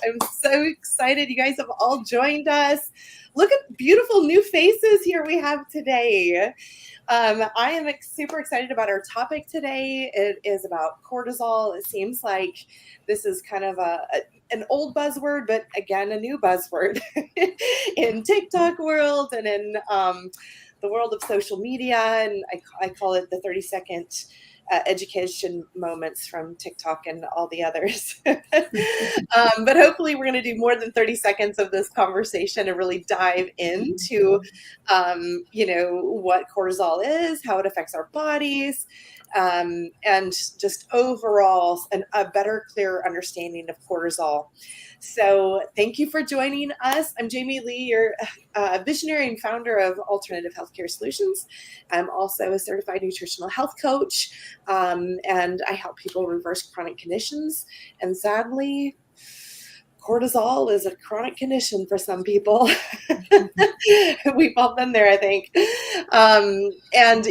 I'm so excited you guys have all joined us. Look at beautiful new faces here we have today. I am super excited about our topic today. It is about cortisol. It seems like this is kind of an old buzzword, but again, a new buzzword in TikTok world and in the world of social media. And I call it the 30-second education moments from TikTok and all the others. But hopefully we're going to do more than 30 seconds of this conversation and really dive into, what cortisol is, how it affects our bodies, and just overall a better, clearer understanding of cortisol. So thank you for joining us. I'm Jamie Lee, your visionary and founder of Alternative Healthcare Solutions. I'm also a certified nutritional health coach, and I help people reverse chronic conditions. And sadly, cortisol is a chronic condition for some people. We've all been there, I think. And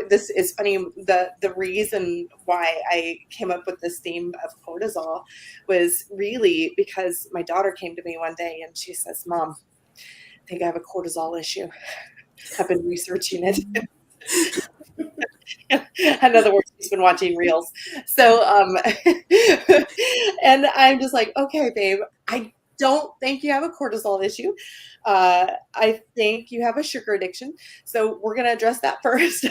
this is funny. The reason why I came up with this theme of cortisol was really because my daughter came to me one day and she says, "Mom, I think I have a cortisol issue. I've been researching it." In other words, she's been watching reels. So, and I'm just like, okay, babe, I don't think you have a cortisol issue. I think you have a sugar addiction. So we're going to address that first.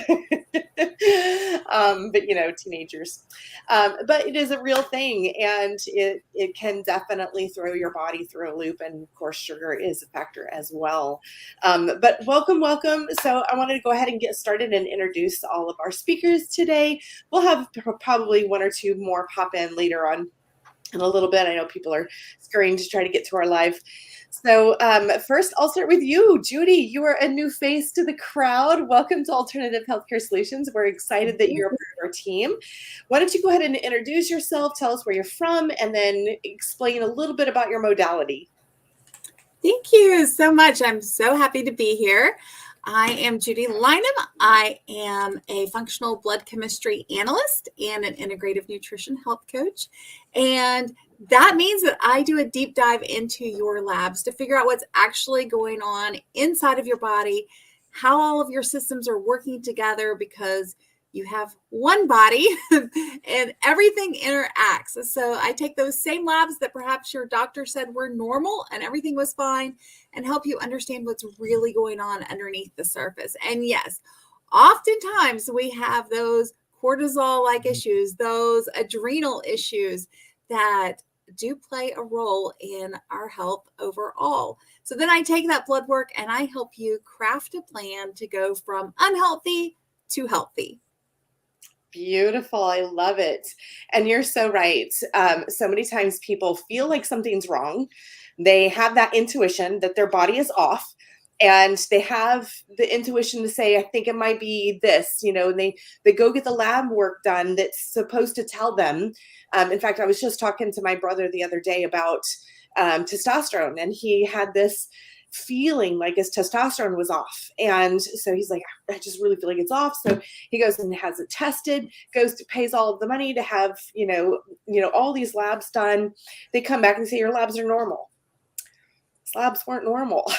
But teenagers. But it is a real thing, and it can definitely throw your body through a loop. And of course, sugar is a factor as well. But welcome. So I wanted to go ahead and get started and introduce all of our speakers today. We'll have probably one or two more pop in later on in a little bit. I know people are scurrying to try to get to our live. So first, I'll start with you, Judy. You are a new face to the crowd. Welcome to Alternative Healthcare Solutions. We're excited that you're a part of our team. Why don't you go ahead and introduce yourself, tell us where you're from, and then explain a little bit about your modality. Thank you so much. I'm so happy to be here. I am Judy Lynham. I am a functional blood chemistry analyst and an integrative nutrition health coach. And that means that I do a deep dive into your labs to figure out what's actually going on inside of your body, how all of your systems are working together, because you have one body and everything interacts. So I take those same labs that perhaps your doctor said were normal and everything was fine, and help you understand what's really going on underneath the surface. And yes, oftentimes we have those cortisol-like issues, those adrenal issues that do play a role in our health overall. So then I take that blood work and I help you craft a plan to go from unhealthy to healthy. Beautiful. I love it. And you're so right. So many times people feel like something's wrong. They have that intuition that their body is off, and they have the intuition to say, I think it might be this, and they go get the lab work done that's supposed to tell them. In fact, I was just talking to my brother the other day about testosterone, and he had this feeling like his testosterone was off. And so he's like, I just really feel like it's off. So he goes and has it tested, pays all of the money to have, all these labs done. They come back and say, your labs are normal. His labs weren't normal.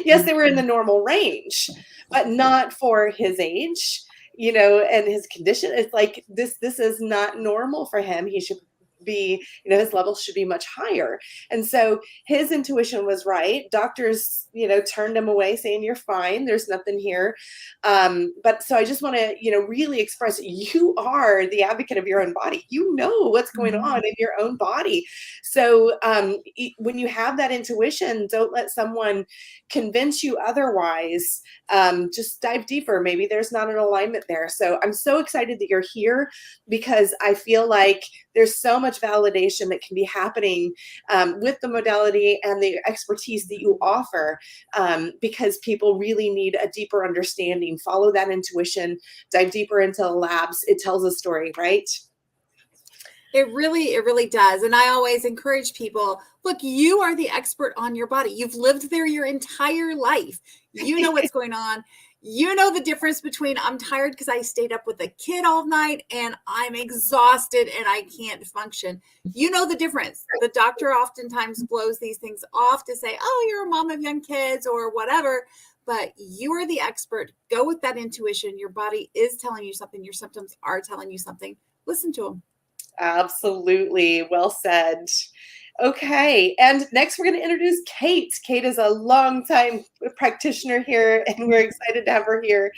Yes, they were in the normal range, but not for his age, and his condition. It's like, this is not normal for him. He should be, his levels should be much higher. And so his intuition was right. Doctors, turned him away saying, you're fine. There's nothing here. But so I just want to, really express, you are the advocate of your own body. You know what's going on in your own body. So when you have that intuition, don't let someone convince you otherwise. Just dive deeper. Maybe there's not an alignment there. So I'm so excited that you're here, because I feel like there's so much validation that can be happening with the modality and the expertise that you offer, because people really need a deeper understanding. Follow that intuition, dive deeper into the labs. It tells a story, right? It really does. And I always encourage people, look, you are the expert on your body. You've lived there your entire life. You know what's going on. You know the difference between I'm tired because I stayed up with a kid all night and I'm exhausted and I can't function. You know the difference. The doctor oftentimes blows these things off to say, oh, you're a mom of young kids or whatever, but you are the expert. Go with that intuition. Your body is telling you something. Your symptoms are telling you something. Listen to them. Absolutely. Well said. Okay. And next, we're going to introduce Kate. Kate is a longtime practitioner here, and we're excited to have her here.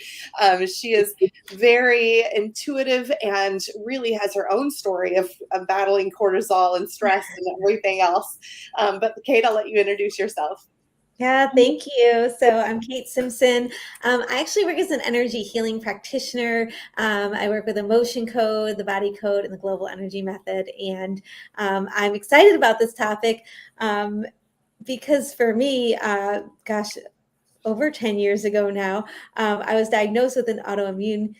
She is very intuitive and really has her own story of battling cortisol and stress and everything else. But Kate, I'll let you introduce yourself. Yeah, thank you. So I'm Kate Simpson. I actually work as an energy healing practitioner. I work with emotion code, the body code, and the global energy method. And I'm excited about this topic because for me, over 10 years ago now, I was diagnosed with an autoimmune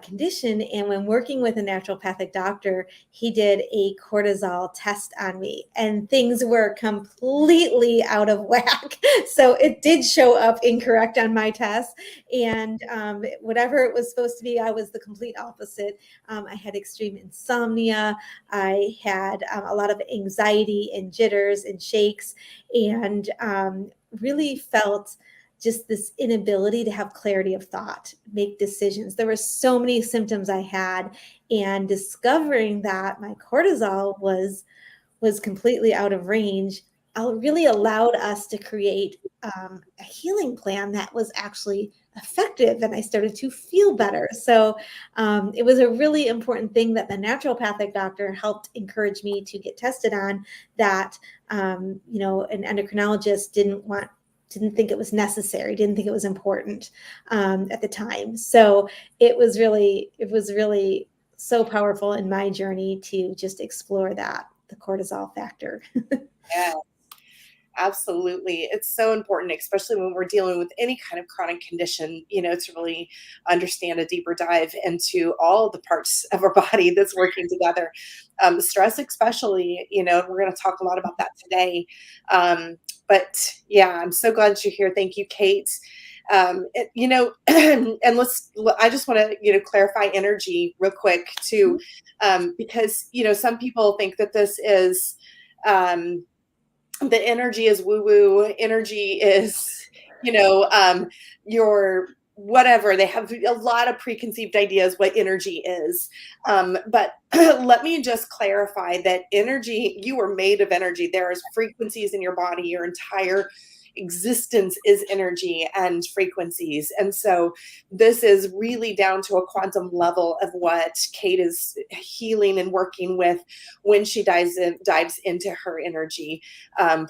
condition. And when working with a naturopathic doctor, he did a cortisol test on me and things were completely out of whack. So it did show up incorrect on my test. And whatever it was supposed to be, I was the complete opposite. I had extreme insomnia. I had a lot of anxiety and jitters and shakes, and really felt just this inability to have clarity of thought, make decisions. There were so many symptoms I had, and discovering that my cortisol was completely out of range really allowed us to create a healing plan that was actually effective, and I started to feel better. So it was a really important thing that the naturopathic doctor helped encourage me to get tested on, that an endocrinologist didn't think it was necessary, didn't think it was important at the time. So it was really so powerful in my journey to just explore that, the cortisol factor. Yeah, absolutely. It's so important, especially when we're dealing with any kind of chronic condition, to really understand a deeper dive into all the parts of our body that's working together. Stress, especially, and we're going to talk a lot about that today. But yeah, I'm so glad that you're here. Thank you, Kate. And I just want to, clarify energy real quick too, because, some people think that this is, the energy is woo woo. Energy is, your whatever. They have a lot of preconceived ideas what energy is. But let me just clarify that energy, you are made of energy. There's frequencies in your body. Your entire existence is energy and frequencies. And so this is really down to a quantum level of what Kate is healing and working with when she dives into her energy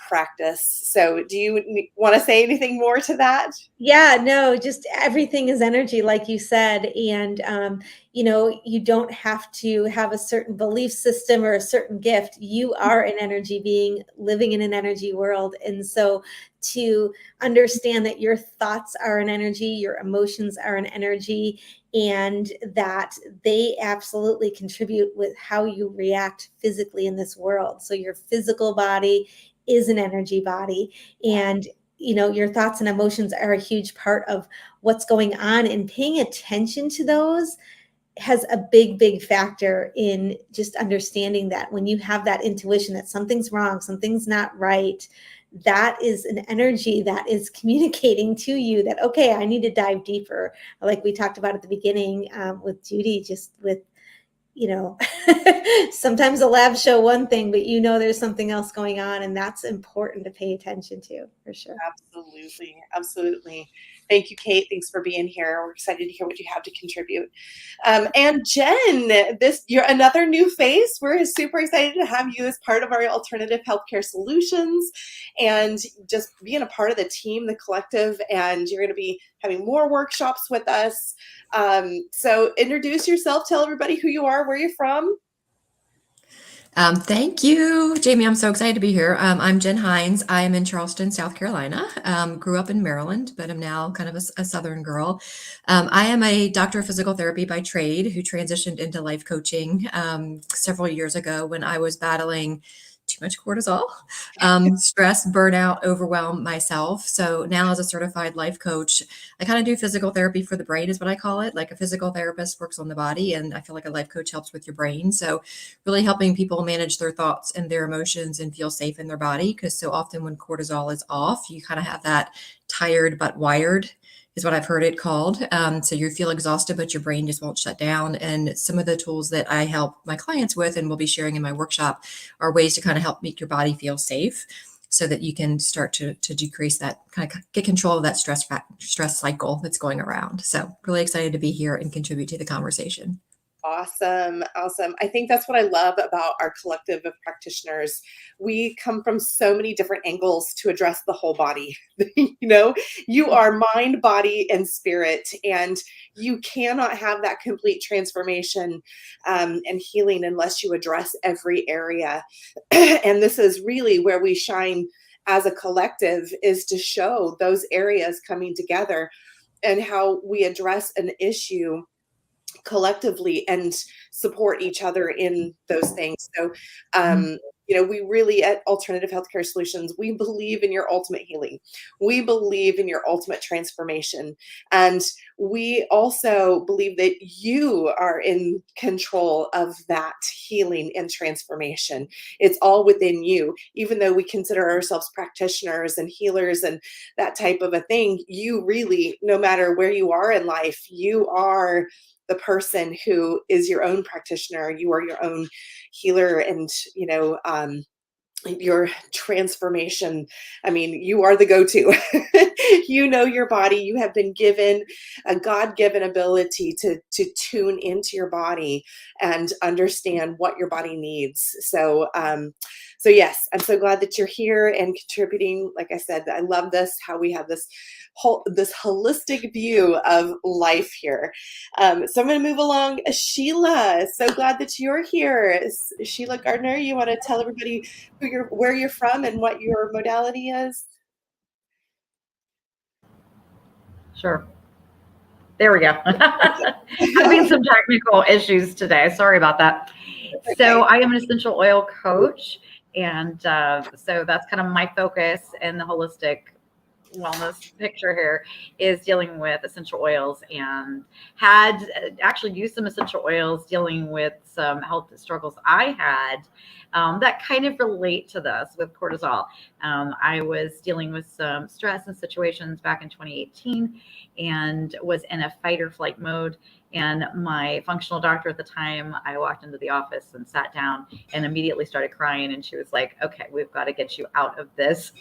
practice. So do you want to say anything more to that? Yeah, no, just everything is energy, like you said. And, you don't have to have a certain belief system or a certain gift. You are an energy being living in an energy world. And so to understand that your thoughts are an energy, your emotions are an energy, and that they absolutely contribute with how you react physically in this world. So your physical body is an energy body. And your thoughts and emotions are a huge part of what's going on, and paying attention to those has a big factor in just understanding that when you have that intuition that something's wrong, something's not right, that is an energy that is communicating to you that, okay, I need to dive deeper. Like we talked about at the beginning with Judy, just with, sometimes the labs show one thing, but there's something else going on, and that's important to pay attention to, for sure. Absolutely. Thank you, Kate. Thanks for being here. We're excited to hear what you have to contribute. And Jen, you're another new face. We're super excited to have you as part of our alternative healthcare solutions and just being a part of the team, the collective, and you're going to be having more workshops with us. So introduce yourself, tell everybody who you are, where you're from. Thank you, Jamie. I'm so excited to be here. I'm Jen Hines. I am in Charleston, South Carolina. Grew up in Maryland, but I'm now kind of a Southern girl. I am a doctor of physical therapy by trade who transitioned into life coaching several years ago when I was battling too much cortisol, stress, burnout, overwhelm myself. So now as a certified life coach, I kind of do physical therapy for the brain is what I call it. Like a physical therapist works on the body, and I feel like a life coach helps with your brain. So really helping people manage their thoughts and their emotions and feel safe in their body. Because so often when cortisol is off, you kind of have that tired but wired is what I've heard it called. So you feel exhausted, but your brain just won't shut down. And some of the tools that I help my clients with and will be sharing in my workshop are ways to kind of help make your body feel safe so that you can start to decrease that, kind of get control of that stress cycle that's going around. So really excited to be here and contribute to the conversation. Awesome. Awesome. I think that's what I love about our collective of practitioners. We come from so many different angles to address the whole body. You are mind, body, and spirit, and you cannot have that complete transformation and healing unless you address every area. And this is really where we shine as a collective, is to show those areas coming together and how we address an issue collectively and support each other in those things. So, we really at Alternative Healthcare Solutions, we believe in your ultimate healing. We believe in your ultimate transformation. And we also believe that you are in control of that healing and transformation. It's all within you. Even though we consider ourselves practitioners and healers and that type of a thing, you really, no matter where you are in life, you are the person who is your own practitioner. You are your own healer, and your transformation. I mean, you are the go-to. You know your body. You have been given a God-given ability to tune into your body and understand what your body needs. So yes, I'm so glad that you're here and contributing. Like I said, I love this, how we have this holistic view of life here. So I'm going to move along. Sheila, so glad that you're here. Sheila Gardner, you want to tell everybody where you're from and what your modality is? Sure. There we go. Having some technical issues today. Sorry about that. So I am an essential oil coach. And so that's kind of my focus in the holistic wellness picture here, is dealing with essential oils, and had actually used some essential oils dealing with some health struggles I had that kind of relate to this with cortisol. I was dealing with some stress and situations back in 2018 and was in a fight or flight mode. And my functional doctor at the time, I walked into the office and sat down and immediately started crying. And she was like, okay, we've got to get you out of this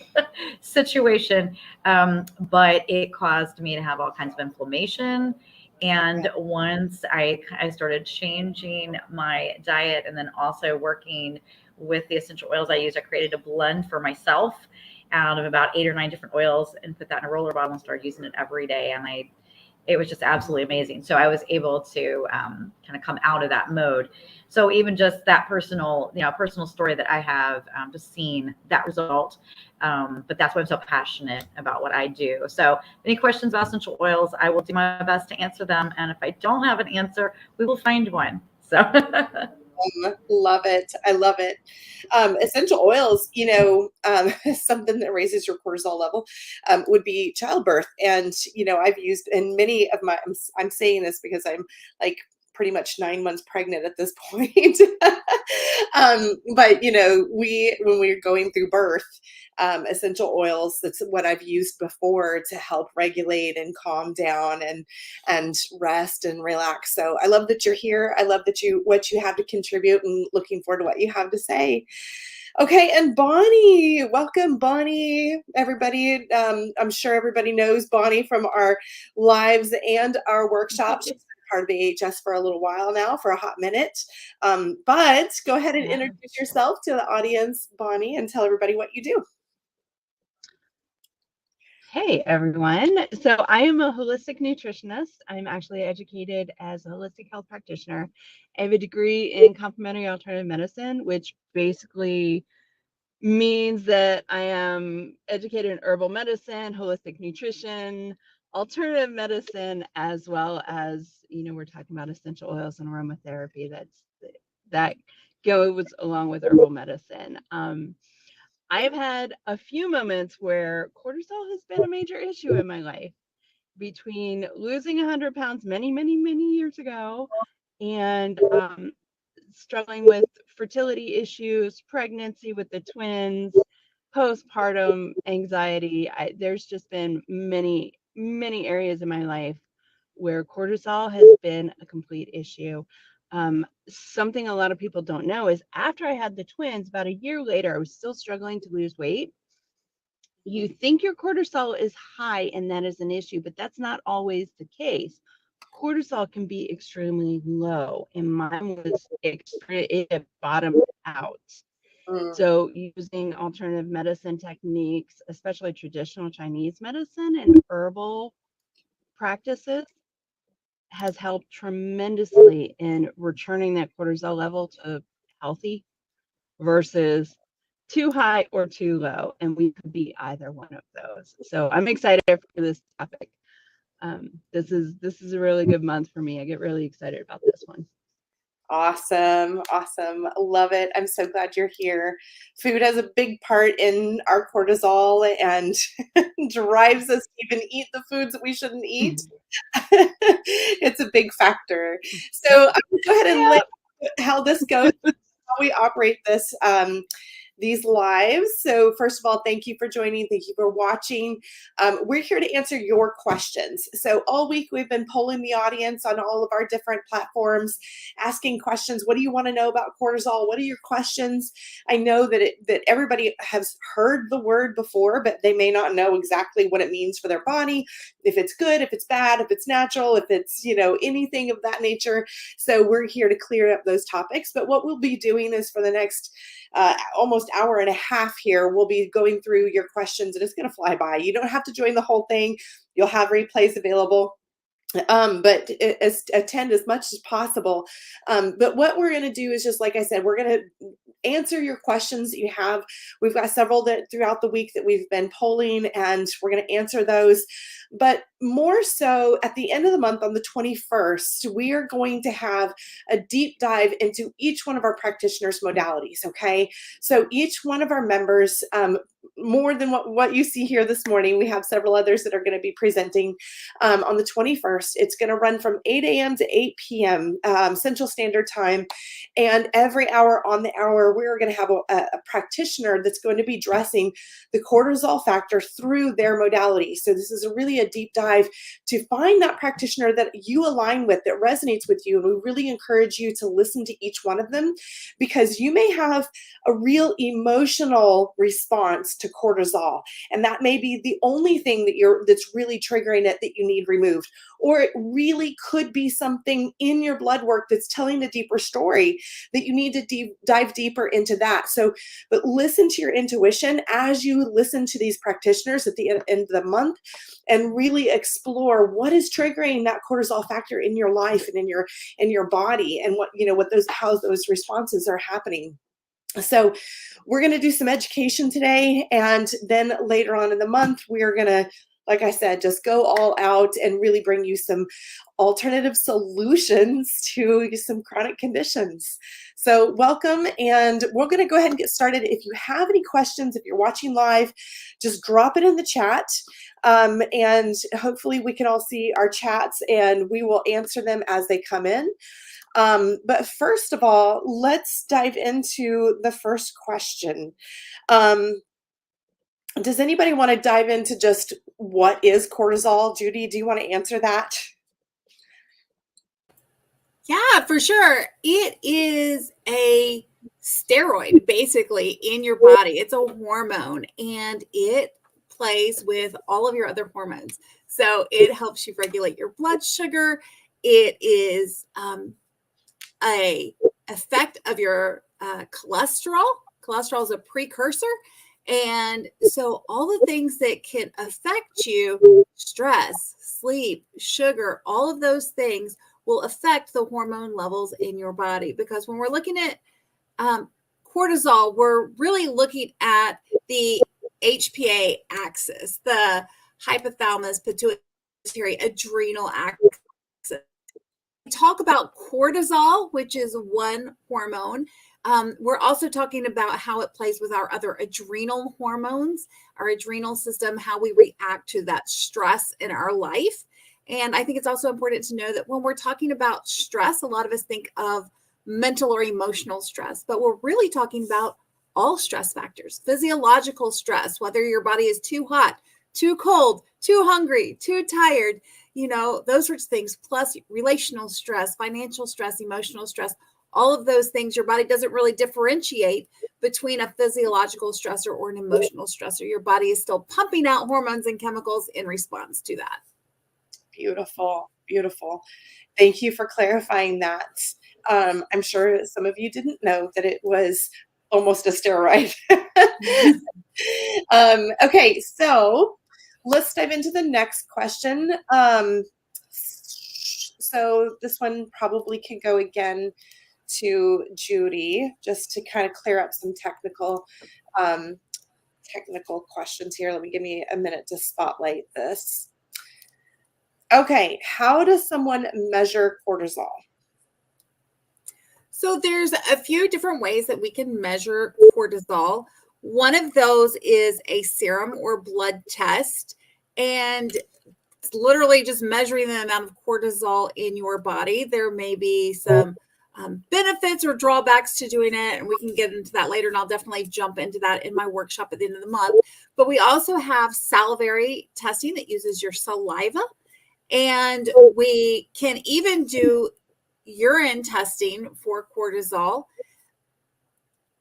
situation. But it caused me to have all kinds of inflammation. And once I started changing my diet and then also working with the essential oils I use, I created a blend for myself out of about 8 or 9 different oils and put that in a roller bottle and started using it every day. And it was just absolutely amazing. So I was able to kind of come out of that mode. So even just that personal story that I have, just seeing that result. But that's why I'm so passionate about what I do. So any questions about essential oils, I will do my best to answer them. And if I don't have an answer, we will find one. So love it. I love it. Essential oils, something that raises your cortisol level would be childbirth. And, I've used in many of my, I'm saying this because I'm like pretty much 9 months pregnant at this point. But when we're going through birth, essential oils, that's what I've used before to help regulate and calm down and rest and relax. So I love that you're here. I love that what you have to contribute, and looking forward to what you have to say. Okay, and Bonnie, welcome, Bonnie. Everybody, I'm sure everybody knows Bonnie from our lives and our workshops. She's been part of the AHS for a little while now, for a hot minute. But go ahead and introduce yourself to the audience, Bonnie, and tell everybody what you do. Hey, everyone. So I am a holistic nutritionist. I'm actually educated as a holistic health practitioner. I have a degree in complementary alternative medicine, which basically means that I am educated in herbal medicine, holistic nutrition, alternative medicine, as well as, we're talking about essential oils and aromatherapy. That's that goes along with herbal medicine. I have had a few moments where cortisol has been a major issue in my life, between losing 100 pounds many, many, many years ago and struggling with fertility issues, pregnancy with the twins, postpartum anxiety. There's just been many, many areas in my life where cortisol has been a complete issue. Something a lot of people don't know is after I had the twins, about a year later, I was still struggling to lose weight. You think your cortisol is high and that is an issue, but that's not always the case. Cortisol can be extremely low, and mine was it had bottomed out. So using alternative medicine techniques, especially traditional Chinese medicine and herbal practices, has helped tremendously in returning that cortisol level to healthy versus too high or too low. And we could be either one of those. So I'm excited for this topic. This is a really good month for me. I get really excited about this one. Awesome. Awesome. Love it. I'm so glad you're here. Food has a big part in our cortisol and drives us to even eat the foods that we shouldn't eat. It's a big factor. So I'm going to go ahead and let how this goes, how we operate this. These lives. So first of all, thank you for joining. Thank you for watching. We're here to answer your questions. So all week we've been polling the audience on all of our different platforms, asking questions. What do you want to know about cortisol? What are your questions? I know that that everybody has heard the word before, but they may not know exactly what it means for their body, if it's good, if it's bad, if it's natural, if it's, anything of that nature. So we're here to clear up those topics. But what we'll be doing is for the next almost hour and a half here, we'll be going through your questions, and it's going to fly by. You don't have to join the whole thing. You'll have replays available. But attend as much as possible. But what we're going to do is just, like I said, we're going to answer your questions that you have. We've got several that throughout the week that we've been polling, and we're going to answer those. But more so at the end of the month on the 21st, we are going to have a deep dive into each one of our practitioners' modalities. Okay. So each one of our members, more than what you see here this morning, we have several others that are going to be presenting on the 21st. It's going to run from 8 a.m. to 8 p.m. Central Standard Time. And every hour on the hour, we're going to have a practitioner that's going to be addressing the cortisol factor through their modality. So this is really a deep dive to find that practitioner that you align with, that resonates with you. And we really encourage you to listen to each one of them, because you may have a real emotional response to cortisol, and that may be the only thing that's really triggering it that you need removed. Or it really could be something in your blood work that's telling a deeper story that you need to dive deeper into that. So, but listen to your intuition as you listen to these practitioners at the end of the month, and really explore what is triggering that cortisol factor in your life and in your body, and how those responses are happening. So we're going to do some education today, and then later on in the month, we're going to, like I said, just go all out and really bring you some alternative solutions to some chronic conditions. So welcome, and we're going to go ahead and get started. If you have any questions, if you're watching live, just drop it in the chat, and hopefully we can all see our chats, and we will answer them as they come in. But first of all, let's dive into the first question. Does anybody want to dive into just what is cortisol? Judy, do you want to answer that? Yeah, for sure. It is a steroid basically in your body. It's a hormone, and it plays with all of your other hormones. So it helps you regulate your blood sugar. It is a effect of your cholesterol. Cholesterol is a precursor. And so all the things that can affect you, stress, sleep, sugar, all of those things will affect the hormone levels in your body. Because when we're looking at cortisol, we're really looking at the HPA axis, the hypothalamus, pituitary, adrenal axis. talk about cortisol, which is one hormone, we're also talking about how it plays with our other adrenal hormones, our adrenal system, how we react to that stress in our life. And I think it's also important to know that when we're talking about stress, a lot of us think of mental or emotional stress, but we're really talking about all stress factors, physiological stress, whether your body is too hot, too cold, too hungry, too tired, those sorts of things, plus relational stress, financial stress, emotional stress, all of those things. Your body doesn't really differentiate between a physiological stressor or an emotional stressor. Your body is still pumping out hormones and chemicals in response to that. Beautiful, beautiful. Thank you for clarifying that. I'm sure some of you didn't know that it was almost a steroid. Okay, so let's dive into the next question. So this one probably can go again to Judy, just to kind of clear up some technical questions here. Give me a minute to spotlight this. Okay, how does someone measure cortisol? So there's a few different ways that we can measure cortisol. One of those is a serum or blood test, and it's literally just measuring the amount of cortisol in your body. There may be some benefits or drawbacks to doing it, and we can get into that later, and I'll definitely jump into that in my workshop at the end of the month. But we also have salivary testing that uses your saliva, and we can even do urine testing for cortisol.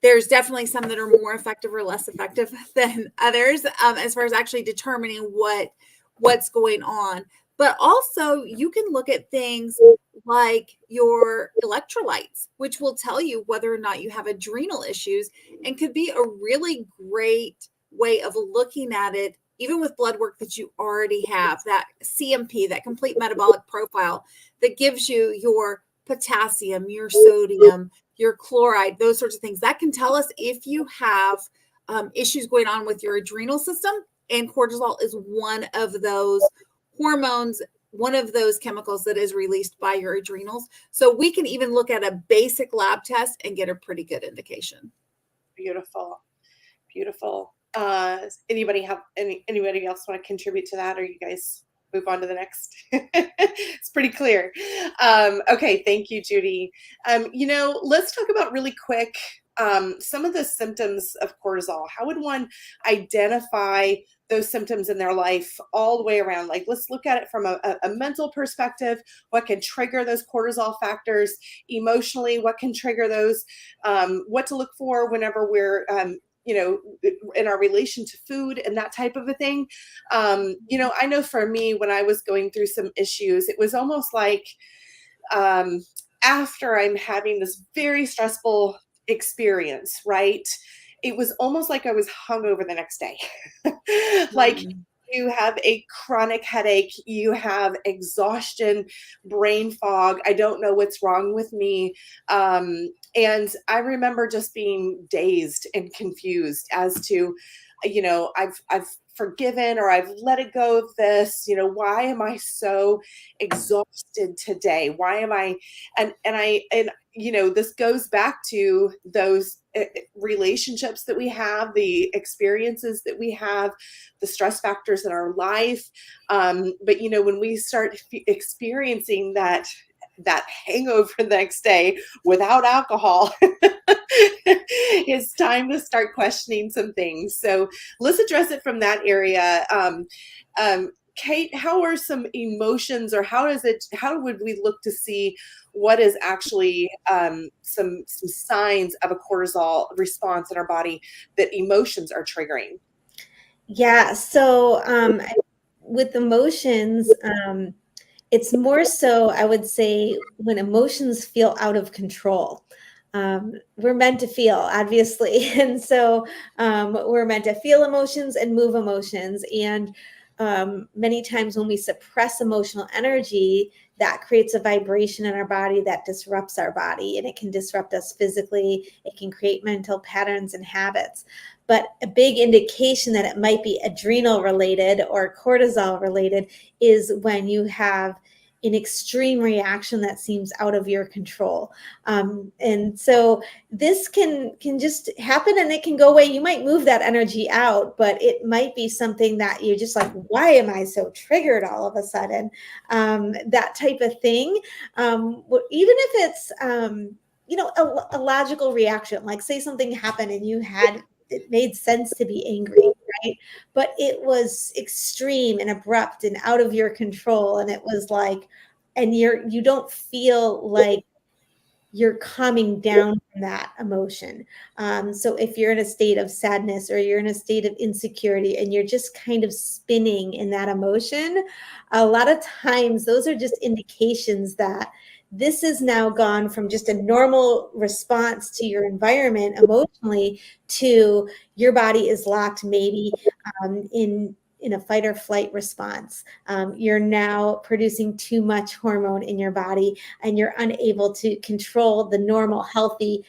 There's definitely some that are more effective or less effective than others as far as actually determining what's going on. But also you can look at things like your electrolytes, which will tell you whether or not you have adrenal issues, and could be a really great way of looking at it, even with blood work that you already have, that CMP, that complete metabolic profile that gives you your potassium, your sodium, your chloride, those sorts of things. That can tell us if you have issues going on with your adrenal system, and cortisol is one of those hormones, one of those chemicals that is released by your adrenals. So we can even look at a basic lab test and get a pretty good indication. Beautiful, beautiful. Anybody else want to contribute to that, or you guys move on to the next? It's pretty clear. Okay, thank you, Judy. Let's talk about really quick some of the symptoms of cortisol. How would one identify those symptoms in their life all the way around? Like, let's look at it from a mental perspective. What can trigger those cortisol factors? Emotionally, what can trigger those? What to look for whenever we're in our relation to food and that type of a thing. I know for me, when I was going through some issues, it was almost like after I'm having this very stressful experience, right? It was almost like I was hungover the next day. Like, you have a chronic headache, you have exhaustion, brain fog. I don't know what's wrong with me. And I remember just being dazed and confused as to, I've forgiven, or I've let it go of this. Why am I so exhausted today? Why am I? And this goes back to those relationships that we have, the experiences that we have, the stress factors in our life. But when we start experiencing that hangover the next day without alcohol, it's time to start questioning some things. So let's address it from that area. Kate, how are some emotions, or how would we look to see what is actually some signs of a cortisol response in our body that emotions are triggering? Yeah, so with emotions, it's more so, I would say, when emotions feel out of control. We're meant to feel, obviously. And so we're meant to feel emotions and move emotions. And many times when we suppress emotional energy, that creates a vibration in our body that disrupts our body, and it can disrupt us physically. It can create mental patterns and habits. But a big indication that it might be adrenal related or cortisol related is when you have an extreme reaction that seems out of your control. And so this can just happen and it can go away. You might move that energy out, but it might be something that you're just like, why am I so triggered all of a sudden? That type of thing. Even if it's, a logical reaction, like say something happened and it made sense to be angry, right? But it was extreme and abrupt and out of your control. And it was like, and you don't feel like you're calming down from that emotion. So if you're in a state of sadness or you're in a state of insecurity and you're just kind of spinning in that emotion, a lot of times those are just indications that this is now gone from just a normal response to your environment emotionally to your body is locked maybe in a fight or flight response. You're now producing too much hormone in your body and you're unable to control the normal healthy,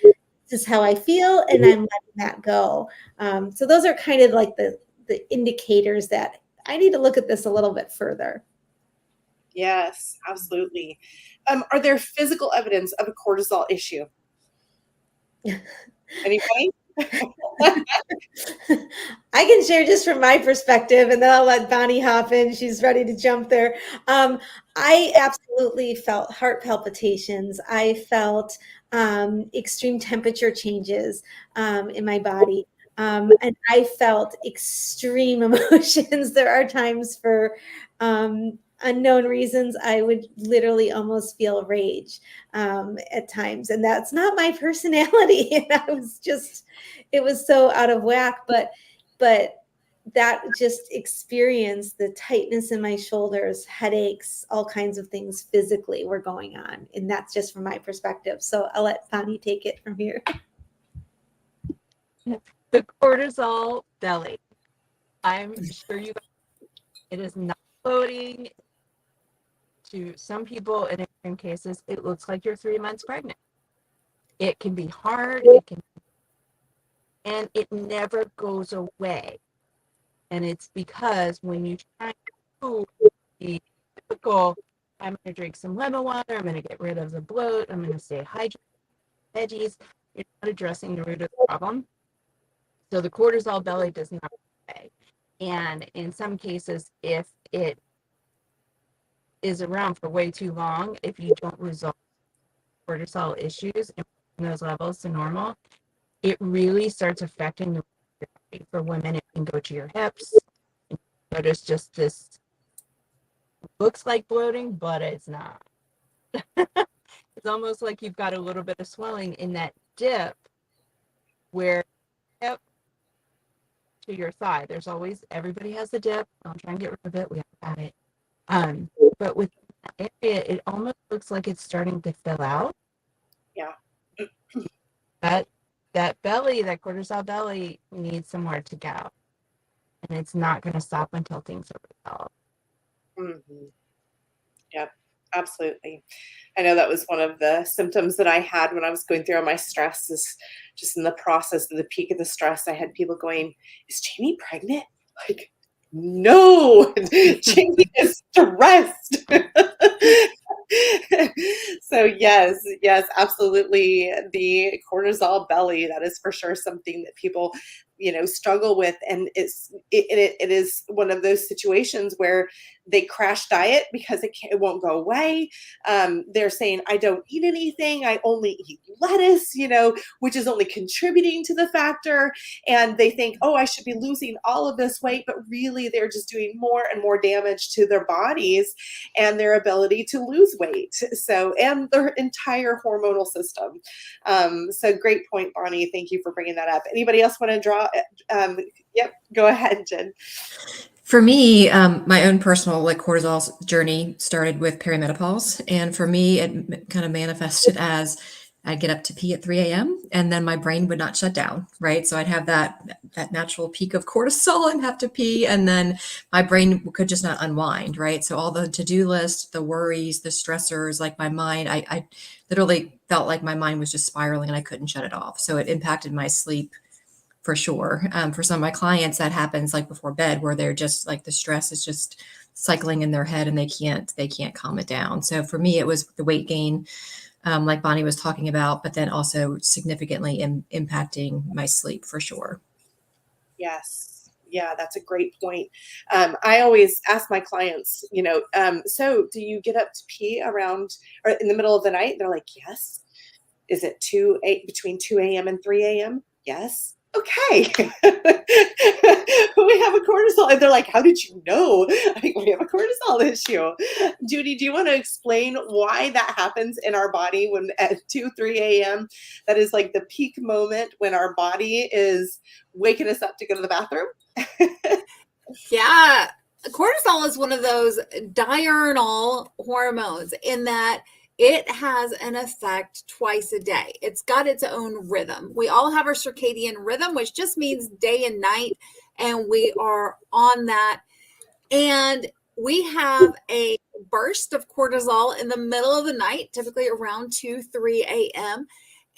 this is how I feel, and I'm letting that go. So those are kind of like the indicators that I need to look at this a little bit further. Yes, absolutely. Are there physical evidence of a cortisol issue? Anybody? I can share just from my perspective, and then I'll let Bonnie hop in. She's ready to jump there. I absolutely felt heart palpitations. I felt extreme temperature changes in my body. And I felt extreme emotions. There are times for unknown reasons, I would literally almost feel rage at times. And that's not my personality. And it was so out of whack, but that just experience, the tightness in my shoulders, headaches, all kinds of things physically were going on. And that's just from my perspective. So I'll let Bonnie take it from here. The cortisol belly. I'm sure you guys, it is not floating. To some people, in extreme cases, it looks like you're 3 months pregnant. It can be hard, and it never goes away. And it's because when you try to do the typical, I'm going to drink some lemon water, I'm going to get rid of the bloat, I'm going to stay hydrated, veggies, you're not addressing the root of the problem. So the cortisol belly does not go away. And in some cases, if it is around for way too long, if you don't resolve cortisol issues and bring those levels to normal, it really starts affecting the body. For women, it can go to your hips. And you notice just this looks like bloating, but it's not. It's almost like you've got a little bit of swelling in that dip where hip to your thigh. There's always, everybody has the dip. Don't try and get rid of it. We have got it. But with that area, it almost looks like it's starting to fill out. Yeah. That belly, that cortisol belly needs somewhere to go. And it's not going to stop until things are resolved. Mm-hmm. Yep, absolutely. I know that was one of the symptoms that I had when I was going through all my stress, is just in the process of the peak of the stress. I had people going, is Jamie pregnant? Like, no, Jamie is stressed. So yes, absolutely. The cortisol belly, that is for sure something that people, struggle with. And it is one of those situations where they crash diet because it won't go away. They're saying, I don't eat anything. I only eat lettuce, which is only contributing to the factor. And they think, oh, I should be losing all of this weight, but really they're just doing more and more damage to their bodies and their ability to lose weight. So, and their entire hormonal system. So great point, Bonnie. Thank you for bringing that up. Anybody else want to draw? Yep. Go ahead, Jen. For me, my own personal cortisol journey started with perimenopause. And for me, it kind of manifested as I'd get up to pee at 3 a.m. and then my brain would not shut down, right? So I'd have that natural peak of cortisol and have to pee, and then my brain could just not unwind, right? So all the to-do list, the worries, the stressors, like my mind, I literally felt like my mind was just spiraling and I couldn't shut it off. So it impacted my sleep for sure. For some of my clients, that happens like before bed, where they're just like the stress is just cycling in their head and they can't calm it down. So for me, it was the weight gain, like Bonnie was talking about, but then also significantly impacting my sleep for sure. Yes. Yeah, that's a great point. I always ask my clients, so do you get up to pee around or in the middle of the night? They're like, yes. Is it between 2 a.m. and 3 a.m.? Yes. Okay. We have a cortisol. And they're like, how did you know? We have a cortisol issue. Judy, do you want to explain why that happens in our body when at 2, 3 a.m.? That is like the peak moment when our body is waking us up to go to the bathroom? Yeah. Cortisol is one of those diurnal hormones in that it has an effect twice a day. It's got its own rhythm. We all have our circadian rhythm, which just means day and night, and we are on that. And we have a burst of cortisol in the middle of the night, typically around 2, 3 a.m.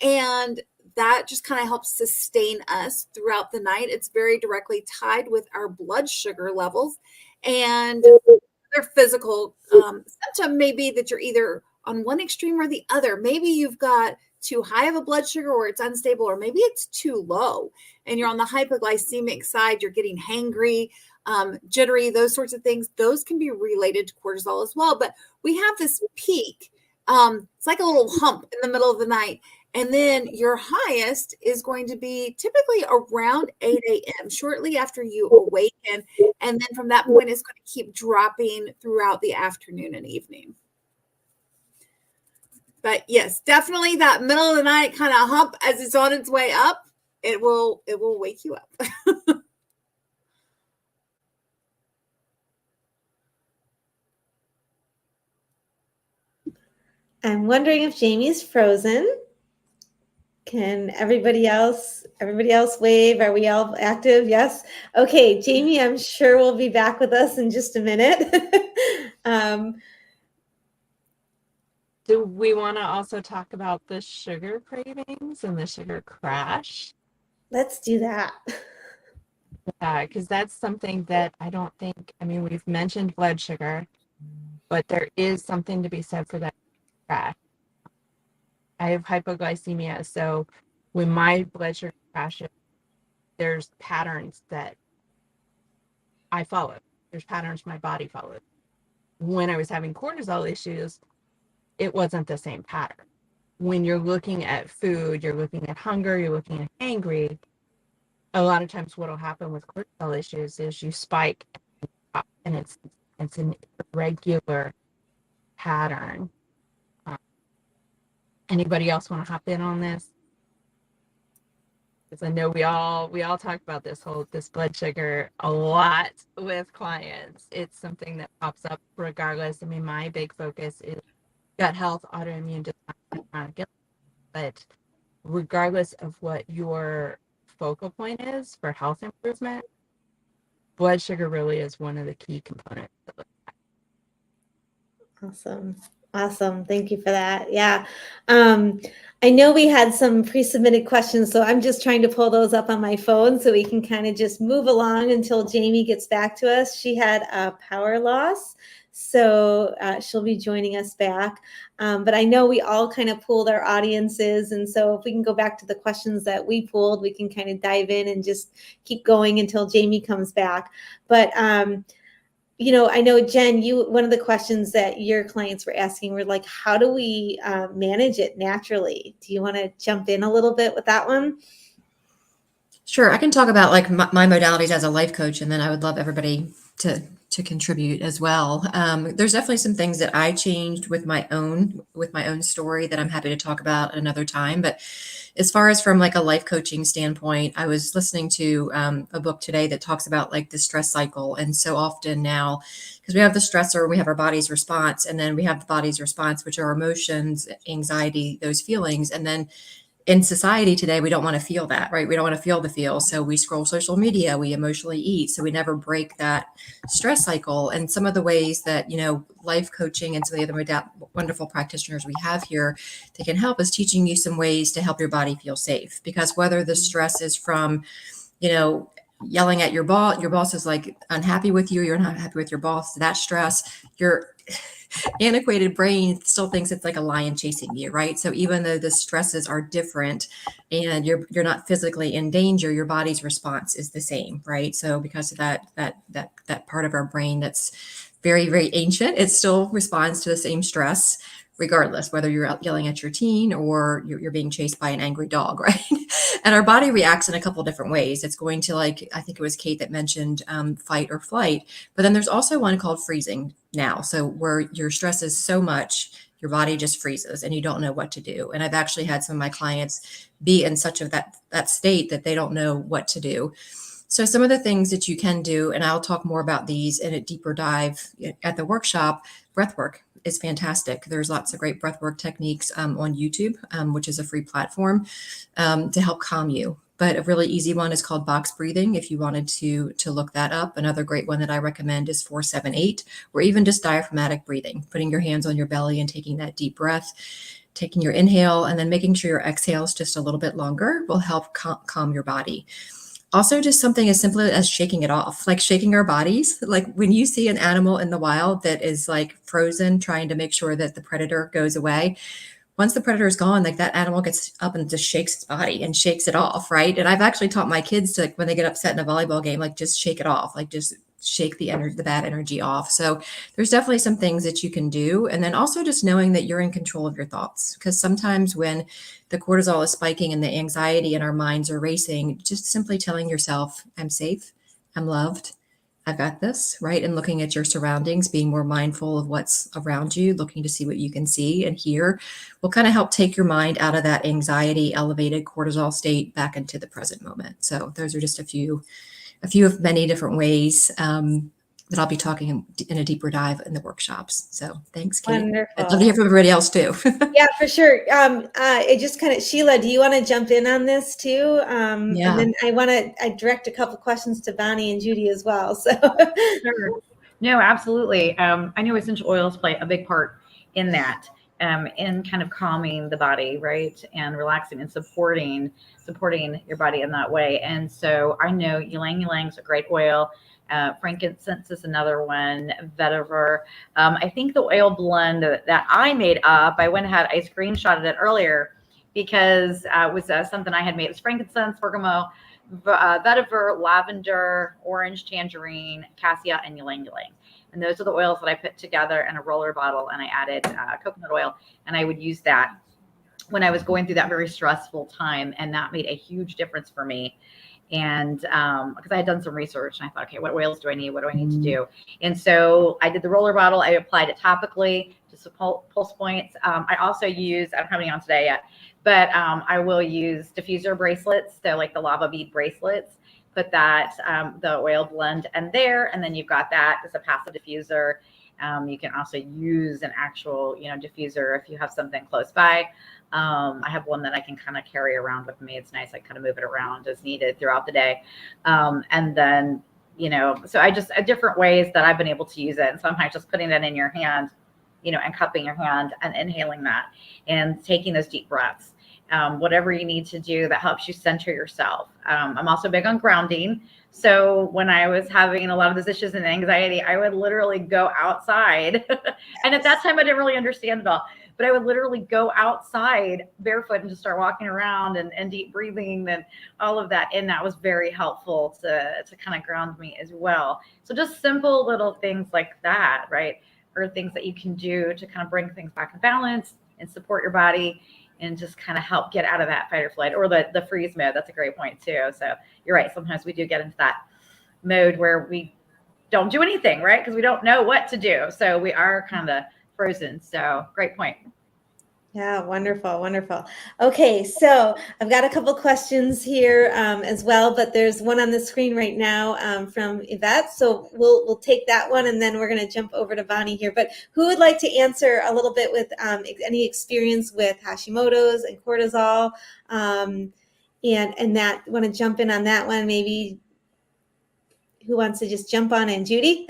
And that just kind of helps sustain us throughout the night. It's very directly tied with our blood sugar levels. And their physical symptom may be that you're either on one extreme or the other. Maybe you've got too high of a blood sugar or it's unstable, or maybe it's too low and you're on the hypoglycemic side, you're getting hangry, jittery, those sorts of things. Those can be related to cortisol as well. But we have this peak. It's like a little hump in the middle of the night. And then your highest is going to be typically around 8 a.m., shortly after you awaken. And then from that point, it's going to keep dropping throughout the afternoon and evening. But yes, definitely that middle of the night kind of hump as it's on its way up, it will wake you up. I'm wondering if Jamie's frozen. Can everybody else wave? Are we all active? Yes. Okay, Jamie, I'm sure will be back with us in just a minute. Do we want to also talk about the sugar cravings and the sugar crash? Let's do that. Yeah, because that's something that I don't think, we've mentioned blood sugar, but there is something to be said for that crash. I have hypoglycemia, so when my blood sugar crashes, there's patterns that I follow. There's patterns my body follows. When I was having cortisol issues, it wasn't the same pattern. When you're looking at food, you're looking at hunger, you're looking at angry, a lot of times what will happen with cortisol issues is you spike and it's an irregular pattern. Anybody else want to hop in on this? Because I know we all talk about this blood sugar a lot with clients. It's something that pops up regardless. My big focus is gut health, autoimmune dysfunction, chronic illness. But regardless of what your focal point is for health improvement, blood sugar really is one of the key components. Awesome. Thank you for that. Yeah. I know we had some pre-submitted questions, so I'm just trying to pull those up on my phone so we can kind of just move along until Jamie gets back to us. She had a power loss, so she'll be joining us back. But I know we all kind of pooled our audiences, and so if we can go back to the questions that we pooled, we can kind of dive in and just keep going until Jamie comes back. But I know, Jen, one of the questions that your clients were asking were like, how do we manage it naturally? Do you want to jump in a little bit with that one? Sure. I can talk about like my modalities as a life coach, and then I would love everybody to contribute as well. There's definitely some things that I changed with my own story that I'm happy to talk about another time. But as far as from like a life coaching standpoint, I was listening to a book today that talks about like the stress cycle. And so often now, because we have the stressor, we have our body's response, and then we have the body's response, which are emotions, anxiety, those feelings. And then in society today, we don't want to feel that, right? We don't want to feel the feels. So we scroll social media, we emotionally eat. So we never break that stress cycle. And some of the ways that, life coaching and some of the other wonderful practitioners we have here, they can help is teaching you some ways to help your body feel safe. Because whether the stress is from, yelling at your boss is like unhappy with you, you're not happy with your boss, that stress, your antiquated brain still thinks it's like a lion chasing you, right? So even though the stresses are different and you're not physically in danger, your body's response is the same, right? So because of that part of our brain that's very, very ancient, it still responds to the same stress, regardless whether you're out yelling at your teen or you're being chased by an angry dog, right? And our body reacts in a couple different ways. It's going to, like, I think it was Kate that mentioned fight or flight, but then there's also one called freezing now. So where your stress is so much, your body just freezes and you don't know what to do. And I've actually had some of my clients be in such of that state that they don't know what to do. So some of the things that you can do, and I'll talk more about these in a deeper dive at the workshop, breath work is fantastic. There's lots of great breathwork techniques on YouTube, which is a free platform to help calm you. But a really easy one is called box breathing. If you wanted to look that up, another great one that I recommend is 4-7-8, or even just diaphragmatic breathing, putting your hands on your belly and taking that deep breath, taking your inhale, and then making sure your exhale is just a little bit longer will help calm your body. Also, just something as simple as shaking it off, like shaking our bodies. Like when you see an animal in the wild that is like frozen, trying to make sure that the predator goes away, once the predator is gone, like that animal gets up and just shakes its body and shakes it off, right? And I've actually taught my kids to, like, when they get upset in a volleyball game, like just shake it off, like just shake the bad energy off. So there's definitely some things that you can do. And then also just knowing that you're in control of your thoughts, because sometimes when the cortisol is spiking and the anxiety in our minds are racing, just simply telling yourself, I'm safe, I'm loved, I've got this, right? And looking at your surroundings, being more mindful of what's around you, looking to see what you can see and hear will kind of help take your mind out of that anxiety, elevated cortisol state back into the present moment. So those are just a few of many different ways that I'll be talking in a deeper dive in the workshops. So thanks, Kate. Wonderful. I'd love to hear from everybody else too. Yeah, for sure. It just kind of, Sheila, do you want to jump in on this too? Yeah. And then I direct a couple questions to Bonnie and Judy as well. So Sure. No, absolutely. I know essential oils play a big part in that, in kind of calming the body, right, and relaxing and supporting your body in that way. And so I know ylang ylang is a great oil. Frankincense is another one. Vetiver. I think the oil blend that I made up, I went ahead, I screenshotted it earlier because it was something I had made. It was frankincense, bergamot, vetiver, lavender, orange, tangerine, cassia, and ylang ylang. And those are the oils that I put together in a roller bottle, and I added coconut oil, and I would use that when I was going through that very stressful time, and that made a huge difference for me. And because I had done some research and I thought, okay, what oils do I need? What do I need to do? And so I did the roller bottle. I applied it topically to some pulse points. I also use, I don't have any on today yet, but I will use diffuser bracelets. So like the lava bead bracelets, put that, the oil blend in there. And then you've got that as a passive diffuser. You can also use an actual, diffuser if you have something close by. I have one that I can kind of carry around with me. It's nice. I kind of move it around as needed throughout the day. And then, so I just different ways that I've been able to use it. And sometimes just putting it in your hand, and cupping your hand and inhaling that and taking those deep breaths. Whatever you need to do that helps you center yourself. I'm also big on grounding. So when I was having a lot of those issues and anxiety, I would literally go outside. And at that time, I didn't really understand it all. But I would literally go outside barefoot and just start walking around and deep breathing and all of that. And that was very helpful to kind of ground me as well. So just simple little things like that, right? Or things that you can do to kind of bring things back in balance and support your body and just kind of help get out of that fight or flight or the freeze mode. That's a great point too. So you're right. Sometimes we do get into that mode where we don't do anything, right? Because we don't know what to do. So we are kind of frozen. So great point. Yeah, wonderful, wonderful. Okay, so I've got a couple questions here as well, but there's one on the screen right now from Yvette. So we'll take that one, and then we're going to jump over to Bonnie here. But who would like to answer a little bit with any experience with Hashimoto's and cortisol, and that want to jump in on that one? Maybe who wants to just jump on in, Judy?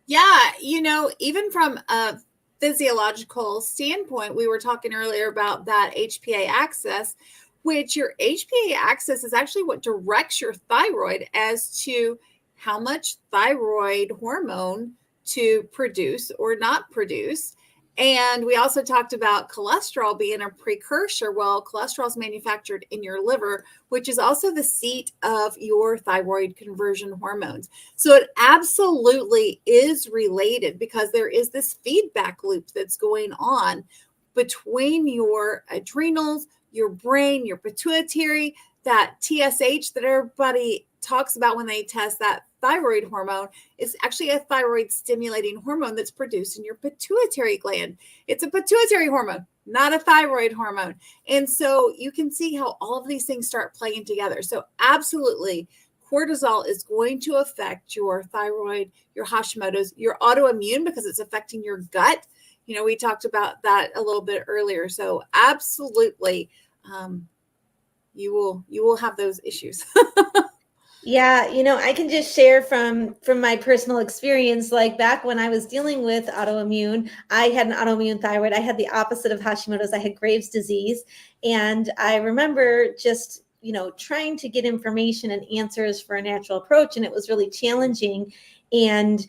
Yeah, even from a physiological standpoint, we were talking earlier about that HPA axis, which your HPA axis is actually what directs your thyroid as to how much thyroid hormone to produce or not produce. And we also talked about cholesterol being a precursor. Well, cholesterol is manufactured in your liver, which is also the seat of your thyroid conversion hormones. So it absolutely is related, because there is this feedback loop that's going on between your adrenals, your brain, your pituitary, that TSH that everybody talks about when they test that thyroid hormone is actually a thyroid stimulating hormone that's produced in your pituitary gland. It's a pituitary hormone, not a thyroid hormone. And so you can see how all of these things start playing together. So absolutely, cortisol is going to affect your thyroid, your Hashimoto's, your autoimmune, because it's affecting your gut. We talked about that a little bit earlier. So absolutely, you will have those issues. Yeah, I can just share from my personal experience. Like back when I was dealing with autoimmune, I had an autoimmune thyroid. I had the opposite of Hashimoto's. I had Graves' disease. And I remember just, trying to get information and answers for a natural approach. And it was really challenging. And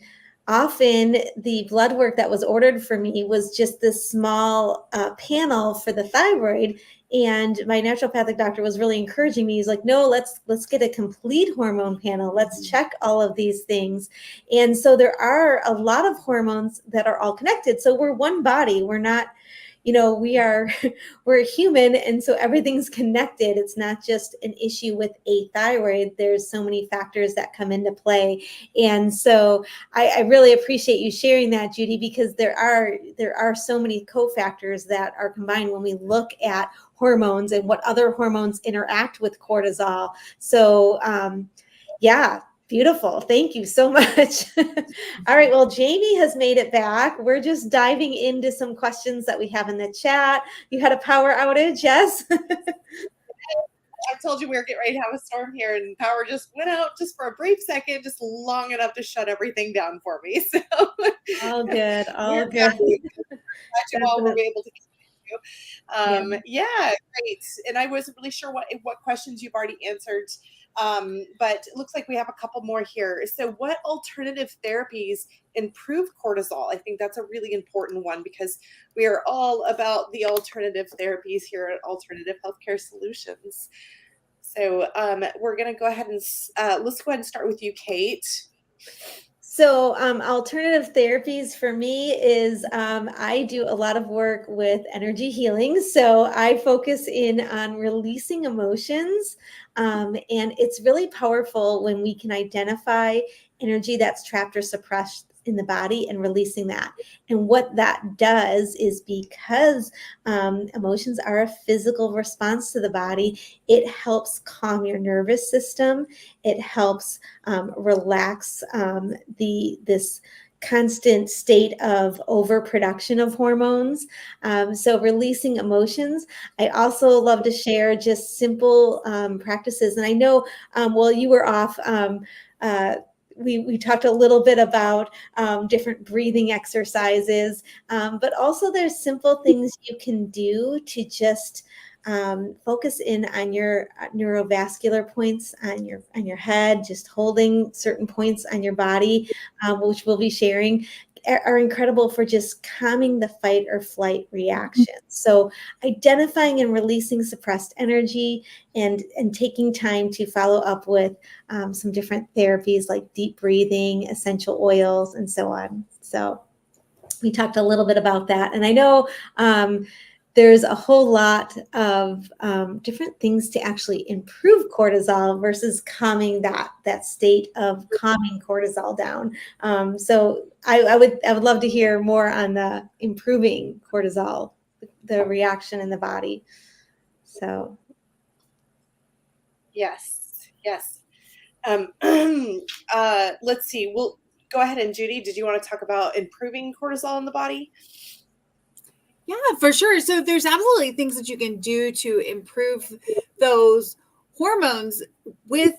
often the blood work that was ordered for me was just this small panel for the thyroid. And my naturopathic doctor was really encouraging me. He's like, no, let's get a complete hormone panel. Let's check all of these things. And so there are a lot of hormones that are all connected. So we're one body. We're not, we're human. And so everything's connected. It's not just an issue with a thyroid. There's so many factors that come into play. And so I really appreciate you sharing that, Judy, because there are so many cofactors that are combined when we look at hormones and what other hormones interact with cortisol. So yeah, beautiful. Thank you so much. All right. Well, Jamie has made it back. We're just diving into some questions that we have in the chat. You had a power outage, yes? I told you we were getting ready to have a storm here, and power just went out just for a brief second, just long enough to shut everything down for me. So all good. All we're good. glad you all were able to continue. Yeah, great. And I wasn't really sure what questions you've already answered. But it looks like we have a couple more here. So what alternative therapies improve cortisol? I think that's a really important one, because we are all about the alternative therapies here at Alternative Healthcare Solutions. So we're going to go ahead and let's go ahead and start with you, Kate. So alternative therapies for me is I do a lot of work with energy healing. So I focus in on releasing emotions. And it's really powerful when we can identify energy that's trapped or suppressed in the body and releasing that. And what that does is, because emotions are a physical response to the body, it helps calm your nervous system. It helps relax this constant state of overproduction of hormones. So releasing emotions. I also love to share just simple practices. And I know while you were off, we talked a little bit about different breathing exercises, but also there's simple things you can do to just focus in on your neurovascular points on your head, just holding certain points on your body, which we'll be sharing, are incredible for just calming the fight or flight reaction. So identifying and releasing suppressed energy and taking time to follow up with some different therapies like deep breathing, essential oils, and so on. So we talked a little bit about that. And I know there's a whole lot of different things to actually improve cortisol versus calming that state of calming cortisol down. So I would love to hear more on the improving cortisol, the reaction in the body. So Yes. Let's see. Well, go ahead. And Judy, did you want to talk about improving cortisol in the body? Yeah, for sure. So there's absolutely things that you can do to improve those hormones with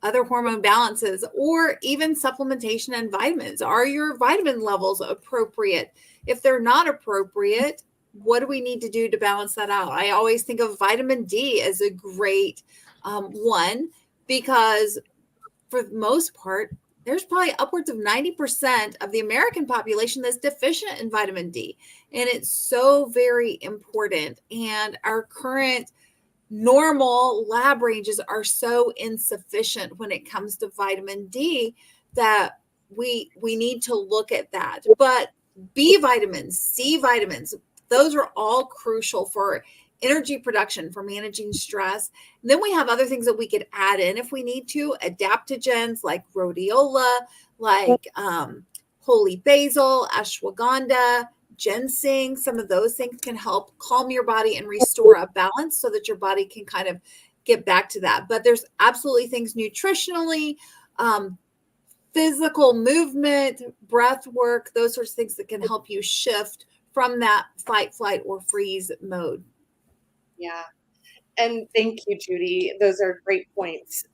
other hormone balances, or even supplementation and vitamins. Are your vitamin levels appropriate? If they're not appropriate, what do we need to do to balance that out? I always think of vitamin D as a great one, because for the most part, there's probably upwards of 90% of the American population that's deficient in vitamin D. And it's so very important. And our current normal lab ranges are so insufficient when it comes to vitamin D that we need to look at that. But B vitamins, C vitamins, those are all crucial for energy production, for managing stress. And then we have other things that we could add in if we need to, adaptogens like rhodiola, like holy basil, ashwagandha, ginseng. Some of those things can help calm your body and restore a balance so that your body can kind of get back to that. But there's absolutely things nutritionally, physical movement, breath work, those sorts of things that can help you shift from that fight, flight, or freeze mode. Yeah. And thank you, Judy. Those are great points.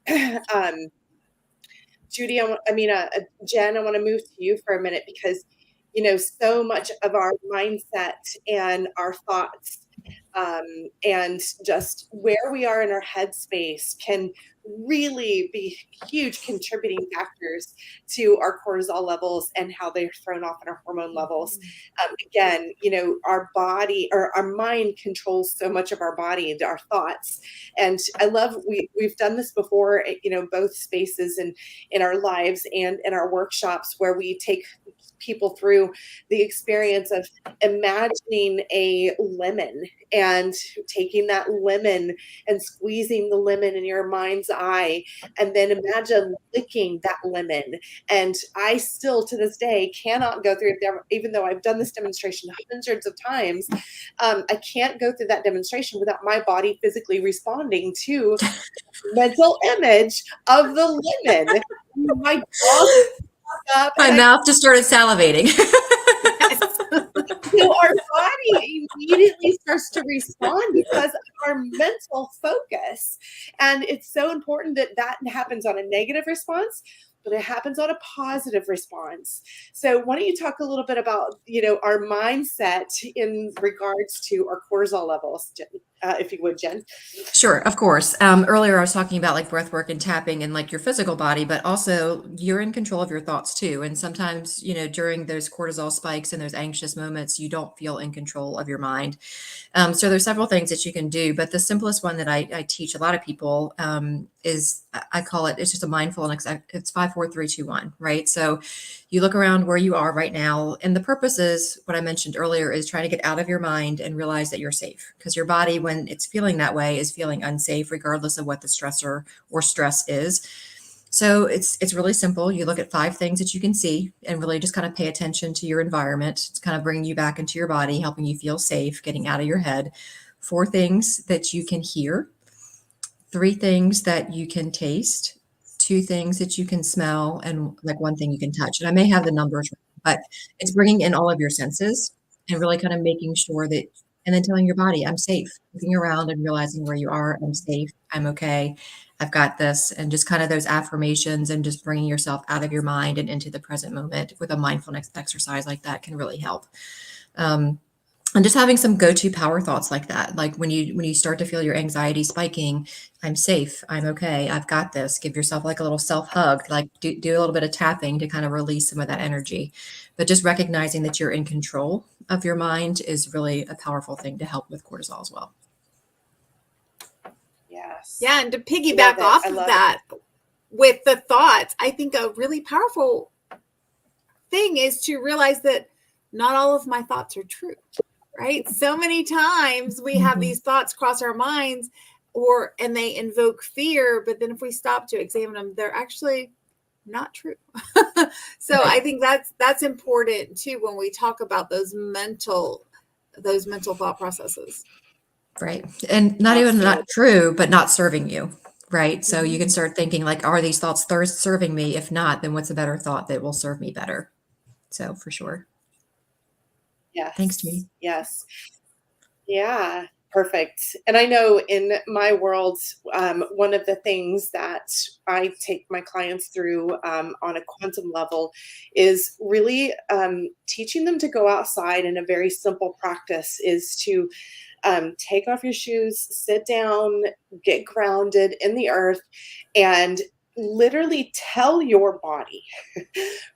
Judy, Jen, I want to move to you for a minute, because, so much of our mindset and our thoughts and just where we are in our headspace can really be huge contributing factors to our cortisol levels and how they're thrown off in our hormone levels. Again, our body, or our mind, controls so much of our body and our thoughts. And I love, we've done this before, both spaces and in our lives and in our workshops, where we take people through the experience of imagining a lemon and taking that lemon and squeezing the lemon in your mind's eye, and then imagine licking that lemon. And I still, to this day, cannot go through it, even though I've done this demonstration hundreds of times. I can't go through that demonstration without my body physically responding to mental image of the lemon. My dog up, My mouth just started salivating. so our body immediately starts to respond because of our mental focus. And it's so important that that happens on a negative response, but it happens on a positive response. So why don't you talk a little bit about, our mindset in regards to our cortisol levels, if you would, Jen? Sure, of course. Earlier I was talking about like breath work and tapping and like your physical body, but also you're in control of your thoughts too. And sometimes, during those cortisol spikes and those anxious moments, you don't feel in control of your mind. So there's several things that you can do, but the simplest one that I teach a lot of people is, I call it, it's just a mindfulness. It's 5, 4, 3, 2, 1, right? So you look around where you are right now, and the purpose is what I mentioned earlier, is trying to get out of your mind and realize that you're safe, because your body, when it's feeling that way, is feeling unsafe, regardless of what the stressor or stress is. So it's really simple. You look at 5 things that you can see and really just kind of pay attention to your environment. It's kind of bringing you back into your body, helping you feel safe, getting out of your head. 4 things that you can hear, 3 things that you can taste, 2 things that you can smell, and like 1 thing you can touch. And I may have the numbers wrong, but it's bringing in all of your senses and really kind of making sure that, and then telling your body, I'm safe, looking around and realizing where you are. I'm safe. I'm okay. I've got this. And just kind of those affirmations and just bringing yourself out of your mind and into the present moment with a mindfulness exercise like that can really help. And just having some go-to power thoughts like that. Like when you start to feel your anxiety spiking, I'm safe, I'm okay, I've got this. Give yourself like a little self-hug, like do a little bit of tapping to kind of release some of that energy. But just recognizing that you're in control of your mind is really a powerful thing to help with cortisol as well. Yes. Yeah, and to piggyback off of that with the thoughts, I think a really powerful thing is to realize that not all of my thoughts are true. Right? So many times we have these thoughts cross our minds, and they invoke fear, but then if we stop to examine them, they're actually not true. So I think that's important too when we talk about those mental those mental thought processes. Right. And not That's even good. not true, but not serving you. Right. So you Mhm. can start thinking like, are these thoughts serving me? If not, then what's a better thought that will serve me better? So for sure. Thanks, Judy. Yes. Yeah, perfect. And I know in my world, one of the things that I take my clients through on a quantum level is really teaching them to go outside. And a very simple practice is to take off your shoes, sit down, get grounded in the earth, and literally tell your body,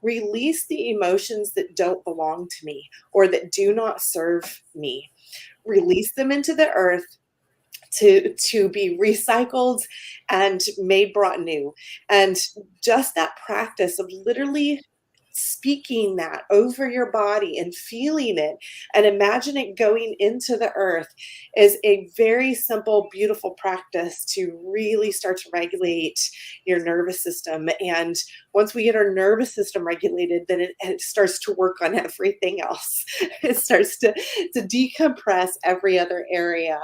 release the emotions that don't belong to me or that do not serve me. Release them into the earth to be recycled and made brought new. And just that practice of literally speaking that over your body and feeling it and imagine it going into the earth is a very simple, beautiful practice to really start to regulate your nervous system. And once we get our nervous system regulated, then it starts to work on everything else. It starts to decompress every other area.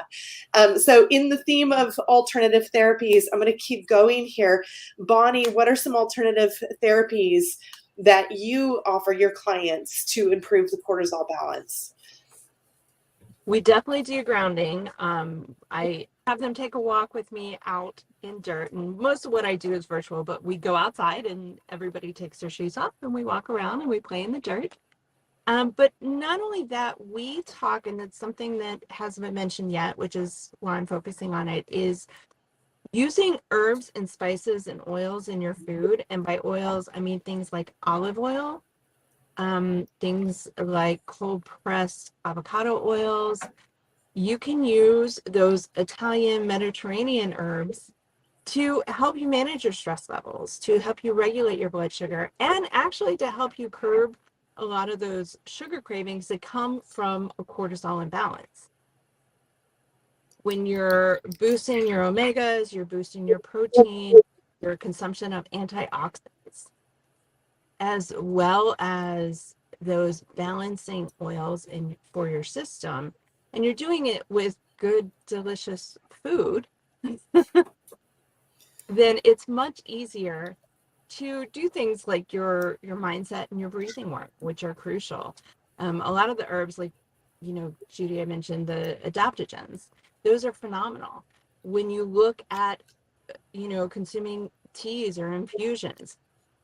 So in the theme of alternative therapies, I'm going to keep going here. Bonnie, what are some alternative therapies that you offer your clients to improve the cortisol balance? We definitely do grounding. I have them take a walk with me out in dirt, and most of what I do is virtual, but we go outside and everybody takes their shoes off and we walk around and we play in the dirt. But not only that, we talk, and it's something that hasn't been mentioned yet, which is why I'm focusing on it, is using herbs and spices and oils in your food. And by oils, I mean things like olive oil, things like cold pressed avocado oils. You can use those Italian Mediterranean herbs to help you manage your stress levels, to help you regulate your blood sugar, and actually to help you curb a lot of those sugar cravings that come from a cortisol imbalance. When you're boosting your omegas, you're boosting your protein, your consumption of antioxidants, as well as those balancing oils for your system, and you're doing it with good, delicious food, then it's much easier to do things like your mindset and your breathing work, which are crucial. A lot of the herbs, like, Judy, I mentioned the adaptogens, those are phenomenal. When you look at, consuming teas or infusions,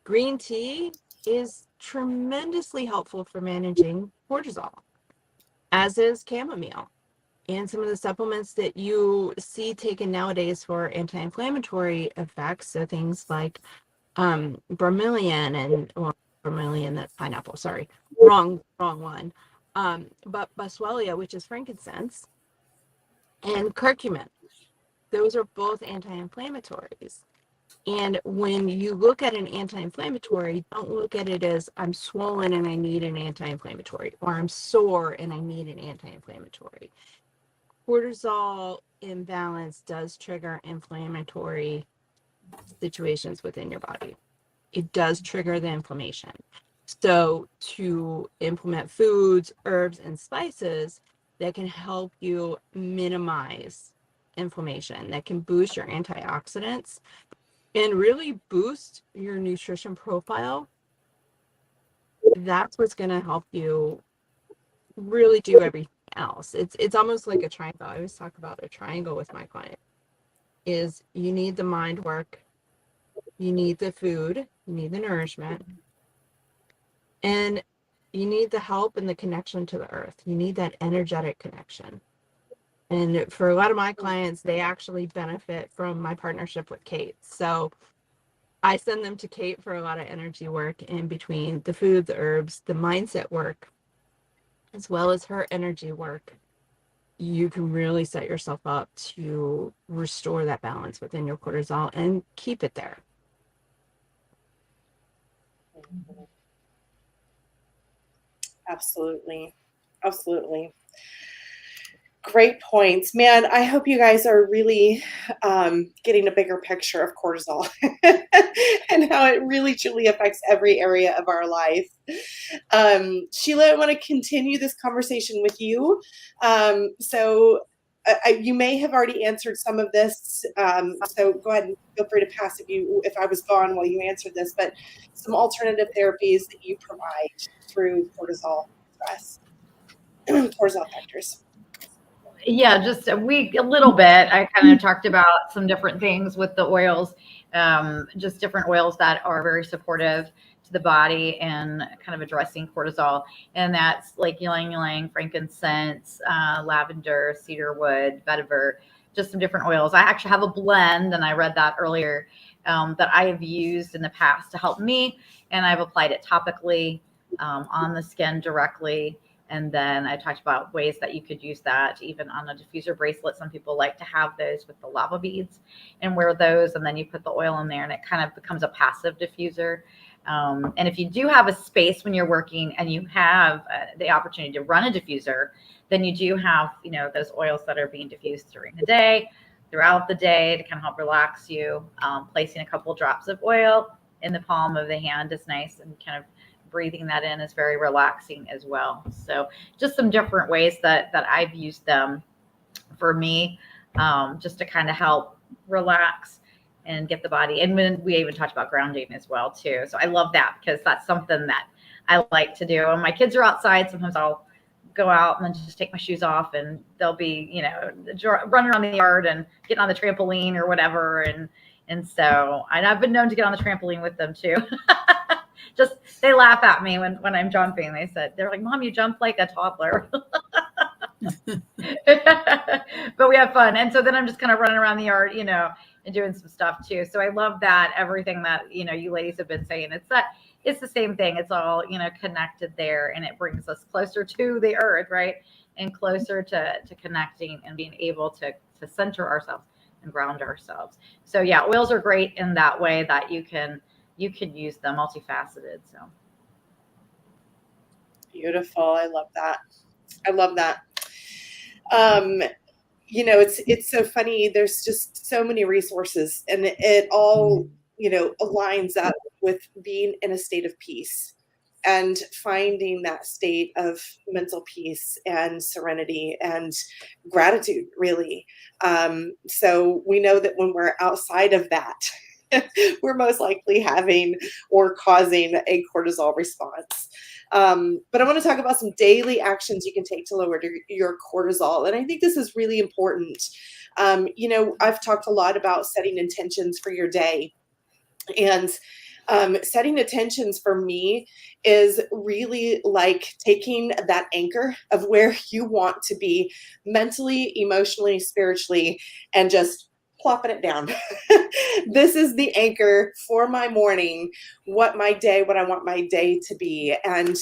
green tea is tremendously helpful for managing cortisol, as is chamomile. And some of the supplements that you see taken nowadays for anti-inflammatory effects, so things like bromelian and, well, bromelian, that's pineapple, sorry, wrong one. But boswellia, which is frankincense, and curcumin, those are both anti-inflammatories. And when you look at an anti-inflammatory, don't look at it as I'm swollen and I need an anti-inflammatory, or I'm sore and I need an anti-inflammatory. Cortisol imbalance does trigger inflammatory situations within your body. It does trigger the inflammation. So to implement foods, herbs, and spices that can help you minimize inflammation, that can boost your antioxidants and really boost your nutrition profile, that's what's going to help you really do everything else. It's almost like a triangle. I always talk about a triangle with my client. Is you need the mind work, you need the food, you need the nourishment, and you need the help and the connection to the earth. You need that energetic connection. And for a lot of my clients, they actually benefit from my partnership with Kate. So I send them to Kate for a lot of energy work in between the food, the herbs, the mindset work, as well as her energy work. You can really set yourself up to restore that balance within your cortisol and keep it there. Absolutely. Absolutely. Great points. Man, I hope you guys are really getting a bigger picture of cortisol and how it really truly affects every area of our life. Sheila, I want to continue this conversation with you. You may have already answered some of this, so go ahead and feel free to pass if I was gone while you answered this, but some alternative therapies that you provide through cortisol stress, cortisol factors. Yeah, just a little bit. I kind of talked about some different things with the oils, just different oils that are very supportive to the body and kind of addressing cortisol. And that's like ylang ylang, frankincense, lavender, cedarwood, vetiver, just some different oils. I actually have a blend, and I read that earlier, that I have used in the past to help me, and I've applied it topically on the skin directly. And then I talked about ways that you could use that even on a diffuser bracelet. Some people like to have those with the lava beads and wear those. And then you put the oil in there and it kind of becomes a passive diffuser. And if you do have a space when you're working and you have the opportunity to run a diffuser, then you do have, those oils that are being diffused during the day, throughout the day to kind of help relax you. Placing a couple drops of oil in the palm of the hand is nice, and kind of breathing that in is very relaxing as well. So just some different ways that I've used them for me, just to kind of help relax and get the body. And when we even talked about grounding as well too. So I love that because that's something that I like to do. When my kids are outside, sometimes I'll go out and then just take my shoes off and they'll be, running around the yard and getting on the trampoline or whatever. And so I've been known to get on the trampoline with them too. Just they laugh at me when I'm jumping. They're like, Mom, you jump like a toddler. But we have fun. And so then I'm just kind of running around the yard, and doing some stuff too. So I love that everything that, you ladies have been saying. It's the same thing. It's all, connected there, and it brings us closer to the earth, right? And closer to connecting and being able to center ourselves and ground ourselves. So yeah, oils are great in that way that you can use them multifaceted. So beautiful. I love that. It's so funny. There's just so many resources, and it all, aligns up with being in a state of peace and finding that state of mental peace and serenity and gratitude, really. So we know that when we're outside of that, we're most likely having or causing a cortisol response. But I want to talk about some daily actions you can take to lower your cortisol. And I think this is really important. I've talked a lot about setting intentions for your day. And setting intentions for me is really like taking that anchor of where you want to be mentally, emotionally, spiritually, and just plopping it down. This is the anchor for my morning, what I want my day to be. And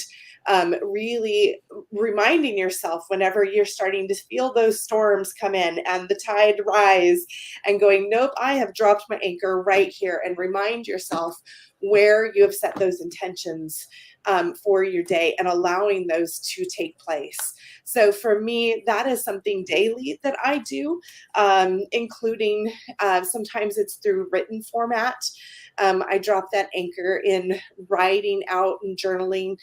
really reminding yourself whenever you're starting to feel those storms come in and the tide rise, and going, nope, I have dropped my anchor right here, and remind yourself where you have set those intentions for your day and allowing those to take place. So for me, that is something daily that I do, including sometimes it's through written format. I drop that anchor in writing out and journaling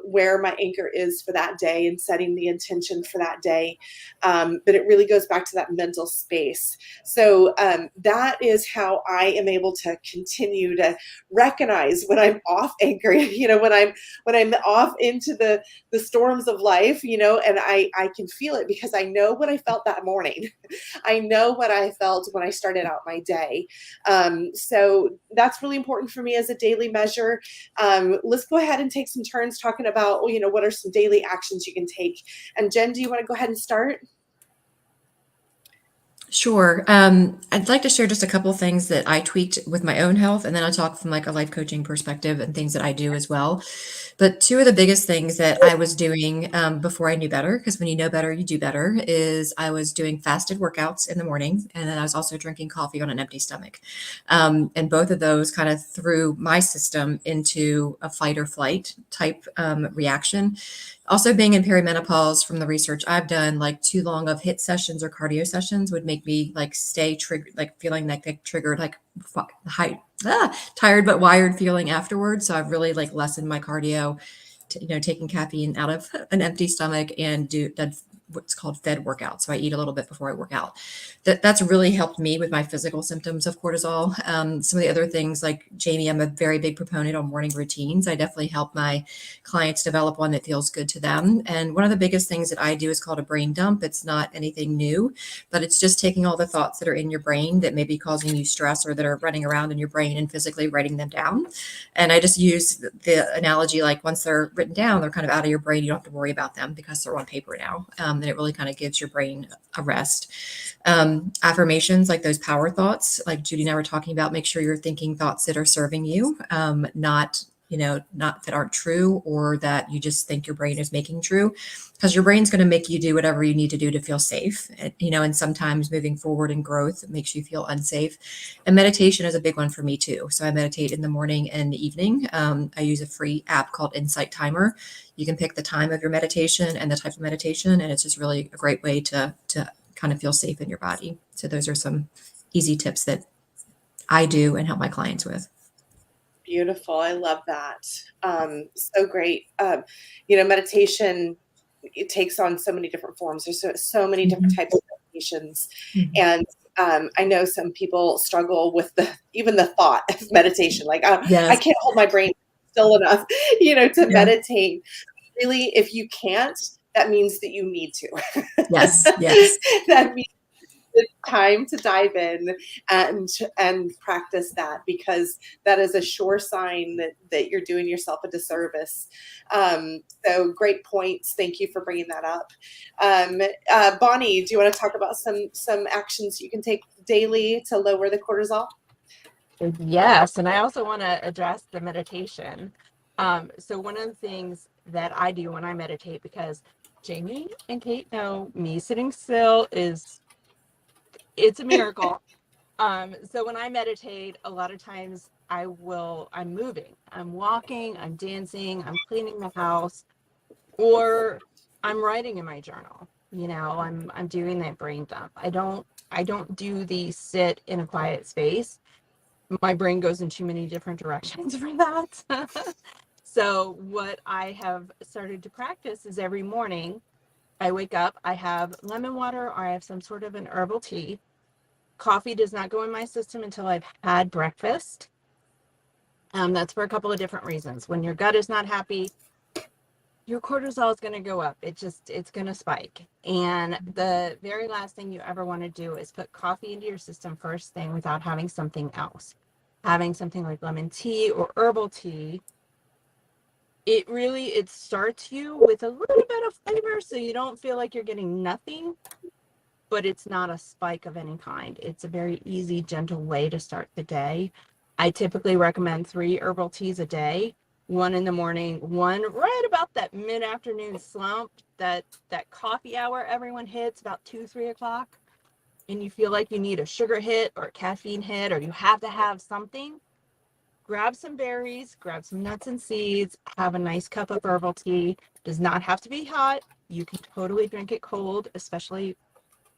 where my anchor is for that day and setting the intention for that day. But it really goes back to that mental space. So that is how I am able to continue to recognize when I'm off anchor, when I'm off into the storms of life, and I can feel it because I know what I felt that morning. I know what I felt when I started out my day. So that's really important for me as a daily measure. Let's go ahead and take some turns talking about, what are some daily actions you can take. And Jen, do you want to go ahead and start? Sure. I'd like to share just a couple of things that I tweaked with my own health, and then I'll talk from like a life coaching perspective and things that I do as well. But two of the biggest things that I was doing before I knew better, because when you know better, you do better, is I was doing fasted workouts in the morning, and then I was also drinking coffee on an empty stomach. And both of those kind of threw my system into a fight or flight type reaction. Also, being in perimenopause, from the research I've done, like too long of HIIT sessions or cardio sessions would make me like stay triggered, like feeling like they triggered, like tired but wired feeling afterwards. So I've really like lessened my cardio, taking caffeine out of an empty stomach and done what's called fed workout. So I eat a little bit before I work out. That's really helped me with my physical symptoms of cortisol. Some of the other things, like Jamie, I'm a very big proponent on morning routines. I definitely help my clients develop one that feels good to them. And one of the biggest things that I do is called a brain dump. It's not anything new, but it's just taking all the thoughts that are in your brain that may be causing you stress or that are running around in your brain and physically writing them down. And I just use the analogy, like once they're written down, they're kind of out of your brain. You don't have to worry about them because they're on paper now. And it really kind of gives your brain a rest. Affirmations, like those power thoughts, like Judy and I were talking about, make sure you're thinking thoughts that are serving you, not that aren't true or that you just think your brain is making true, because your brain's going to make you do whatever you need to do to feel safe. And sometimes moving forward in growth makes you feel unsafe. And meditation is a big one for me too. So I meditate in the morning and the evening. I use a free app called Insight Timer. You can pick the time of your meditation and the type of meditation, and it's just really a great way to kind of feel safe in your body. So those are some easy tips that I do and help my clients with. Beautiful. I love that. So great. Meditation, it takes on so many different forms. There's so many different types of meditations. And I know some people struggle with even the thought of meditation. Like, Yes. I can't hold my brain still enough, to meditate. Really, if you can't, that means that you need to. Yes. That means it's time to dive in and practice that, because that is a sure sign that you're doing yourself a disservice. So great points. Thank you for bringing that up. Bonnie, do you want to talk about some actions you can take daily to lower the cortisol? Yes, and I also want to address the meditation. So one of the things that I do when I meditate, because Jamie and Kate know me sitting still it's a miracle. So when I meditate, a lot of times I'm moving, I'm walking, I'm dancing, I'm cleaning the house, or I'm writing in my journal. I'm doing that brain dump. I don't do the sit in a quiet space. My brain goes in too many different directions for that. So what I have started to practice is every morning I wake up, I have lemon water or I have some sort of an herbal tea. Coffee does not go in my system until I've had breakfast. That's for a couple of different reasons. When your gut is not happy, your cortisol is going to go up. It's going to spike. And the very last thing you ever want to do is put coffee into your system first thing without having something else. Having something like lemon tea or herbal tea, it starts you with a little bit of flavor, so you don't feel like you're getting nothing, but it's not a spike of any kind. It's a very easy, gentle way to start the day. I typically recommend 3 herbal teas a day, 1 in the morning, 1 right about that mid-afternoon slump, that coffee hour everyone hits about 2-3 o'clock, and you feel like you need a sugar hit or a caffeine hit, or you have to have something. Grab some berries, grab some nuts and seeds, have a nice cup of herbal tea. Does not have to be hot. You can totally drink it cold, especially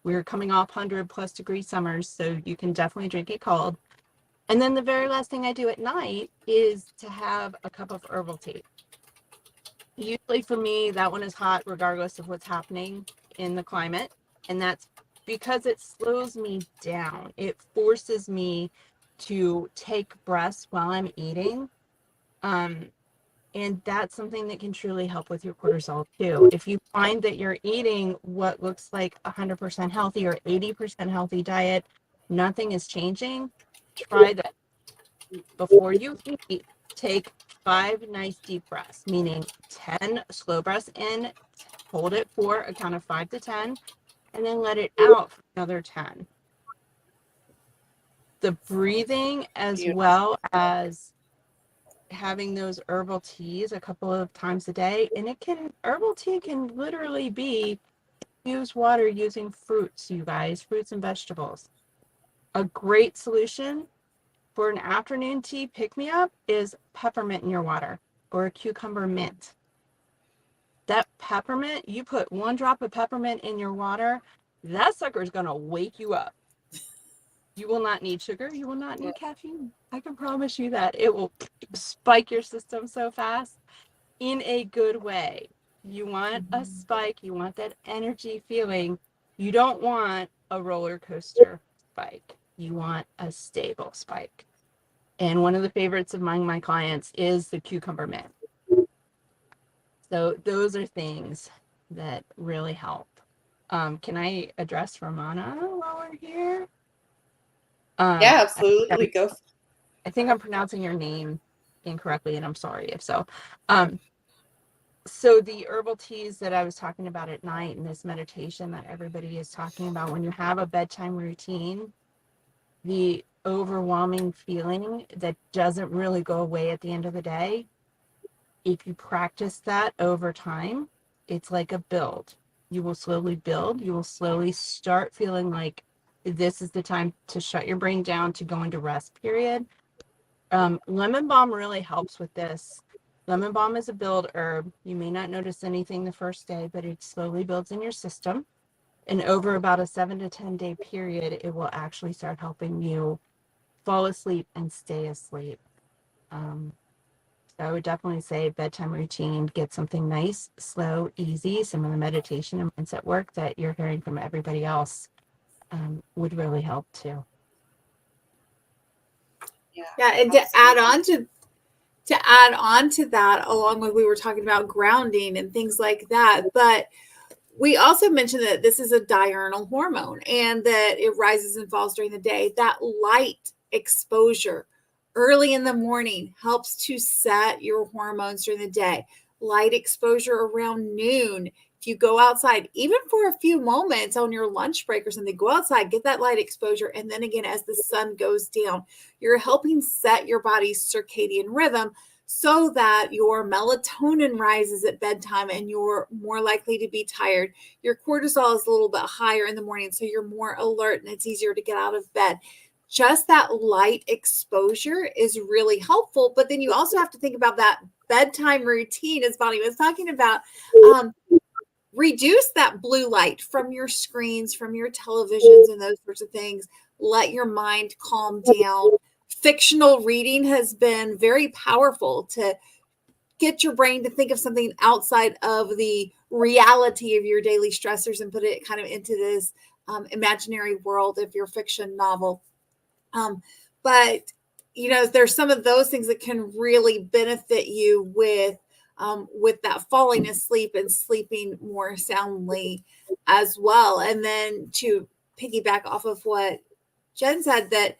we're coming off 100+ degree summers, so you can definitely drink it cold. And then the very last thing I do at night is to have a cup of herbal tea. Usually for me, that one is hot regardless of what's happening in the climate. And that's because it slows me down. It forces me to take breaths while I'm eating. And that's something that can truly help with your cortisol too. If you find that you're eating what looks like 100% healthy or 80% healthy diet, nothing is changing, try that. Before you eat, take 5 nice deep breaths, meaning 10 slow breaths in, hold it for a count of 5 to 10, and then let it out for another 10. The breathing, as well as having those herbal teas a couple of times a day, and herbal tea can literally be infused water using fruits, you guys, fruits and vegetables. A great solution for an afternoon tea pick-me-up is peppermint in your water or a cucumber mint. That peppermint, you put 1 drop of peppermint in your water, that sucker is going to wake you up. You will not need sugar. You will not need caffeine. I can promise you that. It will spike your system so fast in a good way. You want a spike. You want that energy feeling. You don't want a roller coaster spike. You want a stable spike. And one of the favorites among my clients is the cucumber mint. So those are things that really help. Can I address Ramona while we're here? Yeah, absolutely. Go. I think I'm pronouncing your name incorrectly, and I'm sorry if so. So the herbal teas that I was talking about at night and this meditation that everybody is talking about, when you have a bedtime routine, the overwhelming feeling that doesn't really go away at the end of the day, if you practice that over time, it's like a build. You will slowly build. You will slowly start feeling like this is the time to shut your brain down, to go into rest period. Lemon balm really helps with this. Lemon balm is a build herb. You may not notice anything the first day, but it slowly builds in your system. And over about a 7 to 10 day period, it will actually start helping you fall asleep and stay asleep. So I would definitely say bedtime routine, get something nice, slow, easy. Some of the meditation and mindset work that you're hearing from everybody else would really help too. Yeah, and to add on to that, along with, we were talking about grounding and things like that, but we also mentioned that this is a diurnal hormone and that it rises and falls during the day. That light exposure early in the morning helps to set your hormones during the day. Light exposure around noon. If you go outside, even for a few moments on your lunch break or something, go outside, get that light exposure. And then again, as the sun goes down, you're helping set your body's circadian rhythm so that your melatonin rises at bedtime and you're more likely to be tired. Your cortisol is a little bit higher in the morning, so you're more alert and it's easier to get out of bed. Just that light exposure is really helpful. But then you also have to think about that bedtime routine, as Bonnie was talking about. Reduce that blue light from your screens, from your televisions and those sorts of things. Let your mind calm down. Fictional reading has been very powerful to get your brain to think of something outside of the reality of your daily stressors and put it kind of into this imaginary world of your fiction novel. But, you know, there's some of those things that can really benefit you with that falling asleep and sleeping more soundly as well. And then to piggyback off of what Jen said, that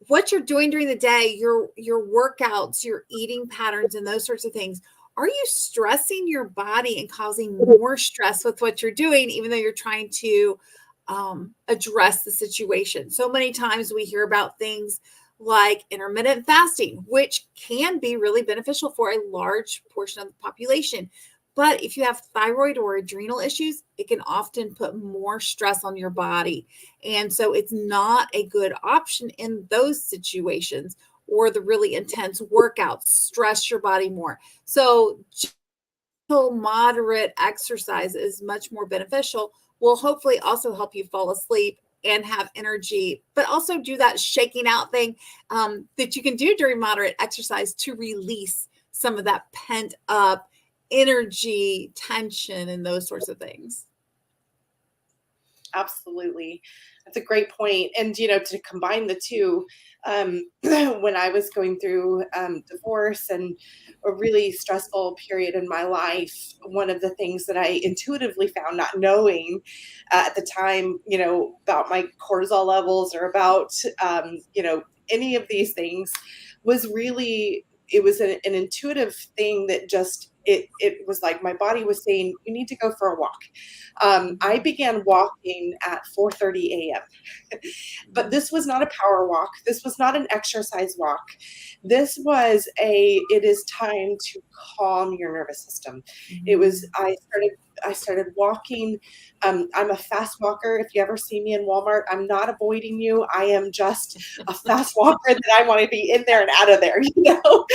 what you're doing during the day, your workouts, your eating patterns, and those sorts of things, are you stressing your body and causing more stress with what you're doing, even though you're trying to address the situation? So many times we hear about things like intermittent fasting, which can be really beneficial for a large portion of the population. But if you have thyroid or adrenal issues, it can often put more stress on your body. And so it's not a good option in those situations, or the really intense workouts stress your body more. So gentle, moderate exercise is much more beneficial, will hopefully also help you fall asleep and have energy, but also do that shaking out thing that you can do during moderate exercise to release some of that pent up energy, tension, and those sorts of things. Absolutely. That's a great point. And, you know, to combine the two, when I was going through divorce and a really stressful period in my life, one of the things that I intuitively found, not knowing at the time, you know, about my cortisol levels or about, you know, any of these things, was really, it was an intuitive thing that just, it was like my body was saying, you need to go for a walk. I began walking at 4:30 a.m. But this was not a power walk. This was not an exercise walk. This was it is time to calm your nervous system. It was, I started walking. I'm a fast walker. If you ever see me in Walmart, I'm not avoiding you. I am just a fast walker that I want to be in there and out of there, you know?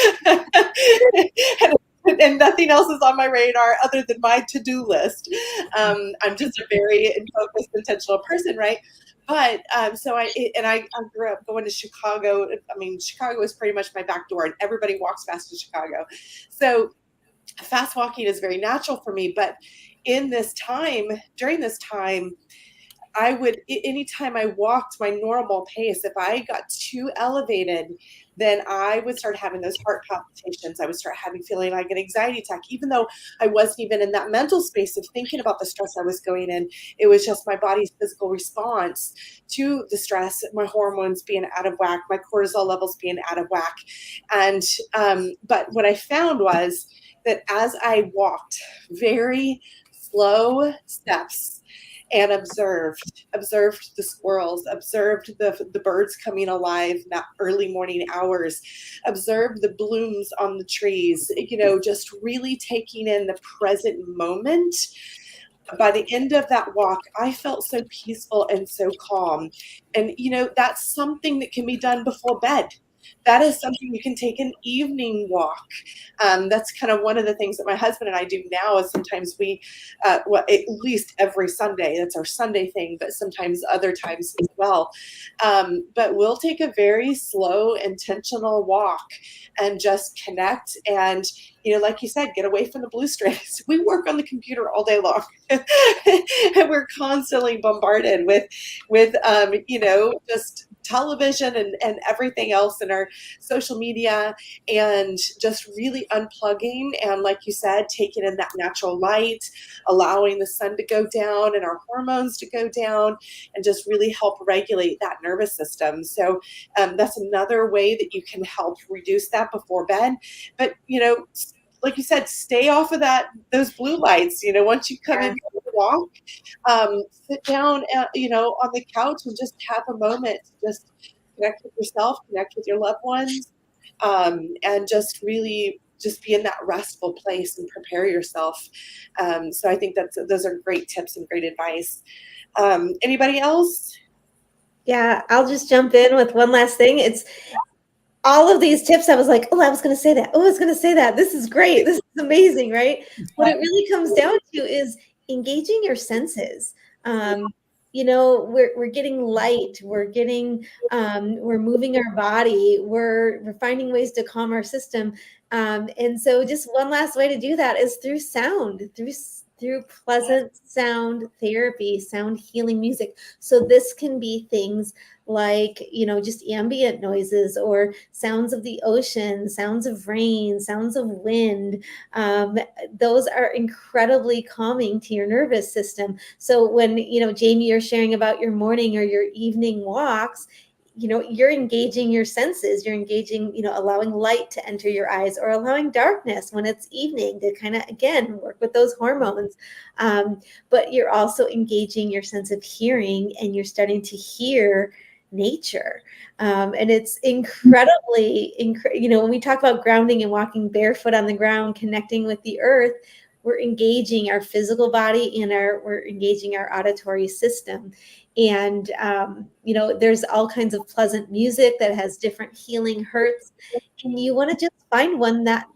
And and nothing else is on my radar other than my to-do list. I'm just a very focused, intentional person, right? But so I grew up going to Chicago. I mean, Chicago is pretty much my back door, and everybody walks fast in Chicago. So fast walking is very natural for me. But during this time, I would, anytime I walked my normal pace, if I got too elevated, then I would start having those heart palpitations. I would start feeling like an anxiety attack, even though I wasn't even in that mental space of thinking about the stress I was going in. It was just my body's physical response to the stress, my hormones being out of whack, my cortisol levels being out of whack. And, but what I found was that as I walked very slow steps, and observed the squirrels, observed the birds coming alive in that early morning hours, observed the blooms on the trees, just really taking in the present moment. By the end of that walk, I felt so peaceful and so calm. And, that's something that can be done before bed. That is something you can take an evening walk. That's kind of one of the things that my husband and I do now is sometimes we, at least every Sunday, that's our Sunday thing, but sometimes other times as well. But we'll take a very slow, intentional walk and just connect and, like you said, get away from the blue screens. We work on the computer all day long and we're constantly bombarded with just television and everything else in our social media, and just really unplugging and, like you said, taking in that natural light, allowing the sun to go down and our hormones to go down, and just really help regulate that nervous system. So that's another way that you can help reduce that before bed. But like you said, stay off of those blue lights. Once you come in for the walk, sit down, on the couch and just have a moment to just connect with yourself, connect with your loved ones, and just really just be in that restful place and prepare yourself. So I think those are great tips and great advice. Anybody else? Yeah, I'll just jump in with one last thing. It's all of these tips. I was like, oh, I was going to say that. Oh, I was going to say that. This is great. This is amazing, right? What it really comes down to is engaging your senses. We're getting light. We're moving our body. We're finding ways to calm our system. And so just one last way to do that is through sound, through pleasant sound therapy, sound healing music. So this can be things like, just ambient noises or sounds of the ocean, sounds of rain, sounds of wind. Those are incredibly calming to your nervous system. So when, Jamie, you're sharing about your morning or your evening walks, you're engaging your senses. You're engaging, allowing light to enter your eyes, or allowing darkness when it's evening to kind of, again, work with those hormones. But you're also engaging your sense of hearing, and you're starting to hear nature. And it's incredibly, when we talk about grounding and walking barefoot on the ground, connecting with the earth, we're engaging our physical body and we're engaging our auditory system. And, there's all kinds of pleasant music that has different healing hertz. And you want to just find one that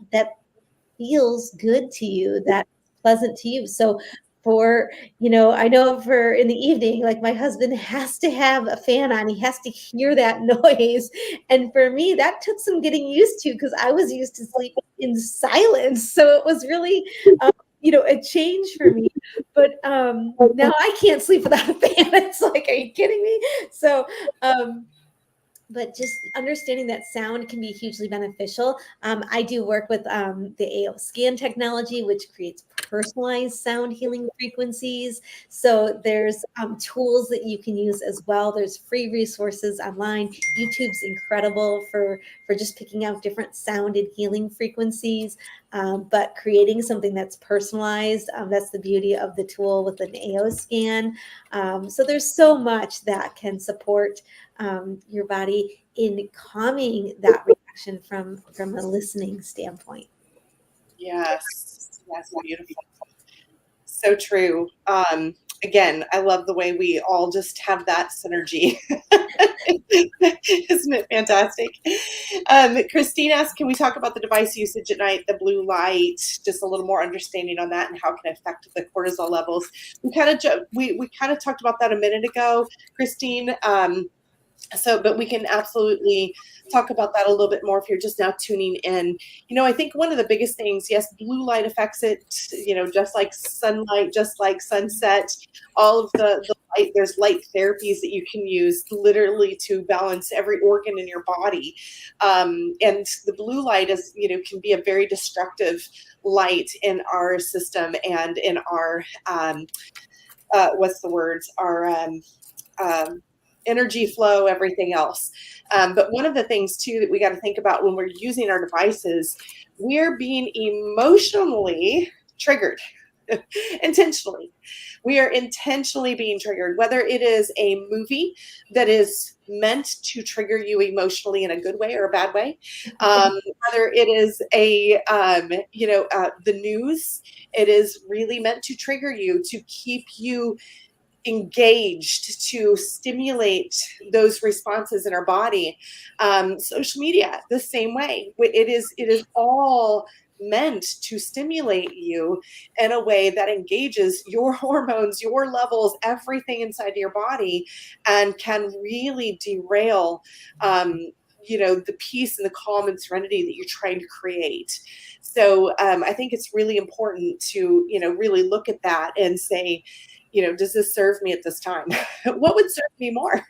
feels good to you, that's pleasant to you. So I know for in the evening, like my husband has to have a fan on, he has to hear that noise. And for me, that took some getting used to, because I was used to sleep in silence. So it was really, a change for me. But now I can't sleep without a fan. It's like, are you kidding me? So, but just understanding that sound can be hugely beneficial. I do work with the AO scan technology, which creates personalized sound healing frequencies. So there's tools that you can use as well. There's free resources online. YouTube's incredible for just picking out different sound and healing frequencies, but creating something that's personalized. That's the beauty of the tool with an AO scan. So there's so much that can support your body in calming that reaction from a listening standpoint. Yes, beautiful. So true. again, I love the way we all just have that synergy. Isn't it fantastic? Christine asked, can we talk about the device usage at night, the blue light, just a little more understanding on that and how it can affect the cortisol levels? We kind of talked about that a minute ago, Christine. But we can absolutely talk about that a little bit more if you're just now tuning in. I think one of the biggest things, yes, blue light affects it, just like sunlight, just like sunset, all of the light, there's light therapies that you can use literally to balance every organ in your body. And the blue light is, can be a very destructive light in our system and in our, our energy flow, everything else. But one of the things too that we got to think about when we're using our devices, we're being emotionally triggered intentionally. We are intentionally being triggered, whether it is a movie that is meant to trigger you emotionally in a good way or a bad way, whether it is the news, it is really meant to trigger you, to keep you engaged, to stimulate those responses in our body. Social media, the same way. It is all meant to stimulate you in a way that engages your hormones, your levels, everything inside your body, and can really derail the peace and the calm and serenity that you're trying to create. So I think it's really important to really look at that and say, does this serve me at this time? What would serve me more?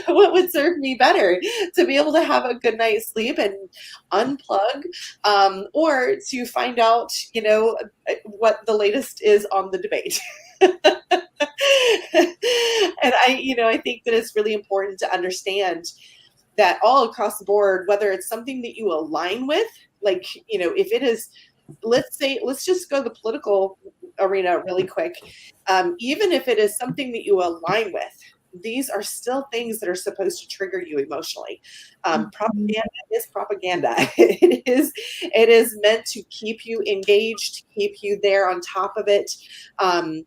What would serve me better to be able to have a good night's sleep and unplug, or to find out, what the latest is on the debate? And I think that it's really important to understand that all across the board, whether it's something that you align with, like, if it is, let's just go the political arena really quick. Even if it is something that you align with, these are still things that are supposed to trigger you emotionally. Propaganda is propaganda. It is meant to keep you engaged, to keep you there on top of it, and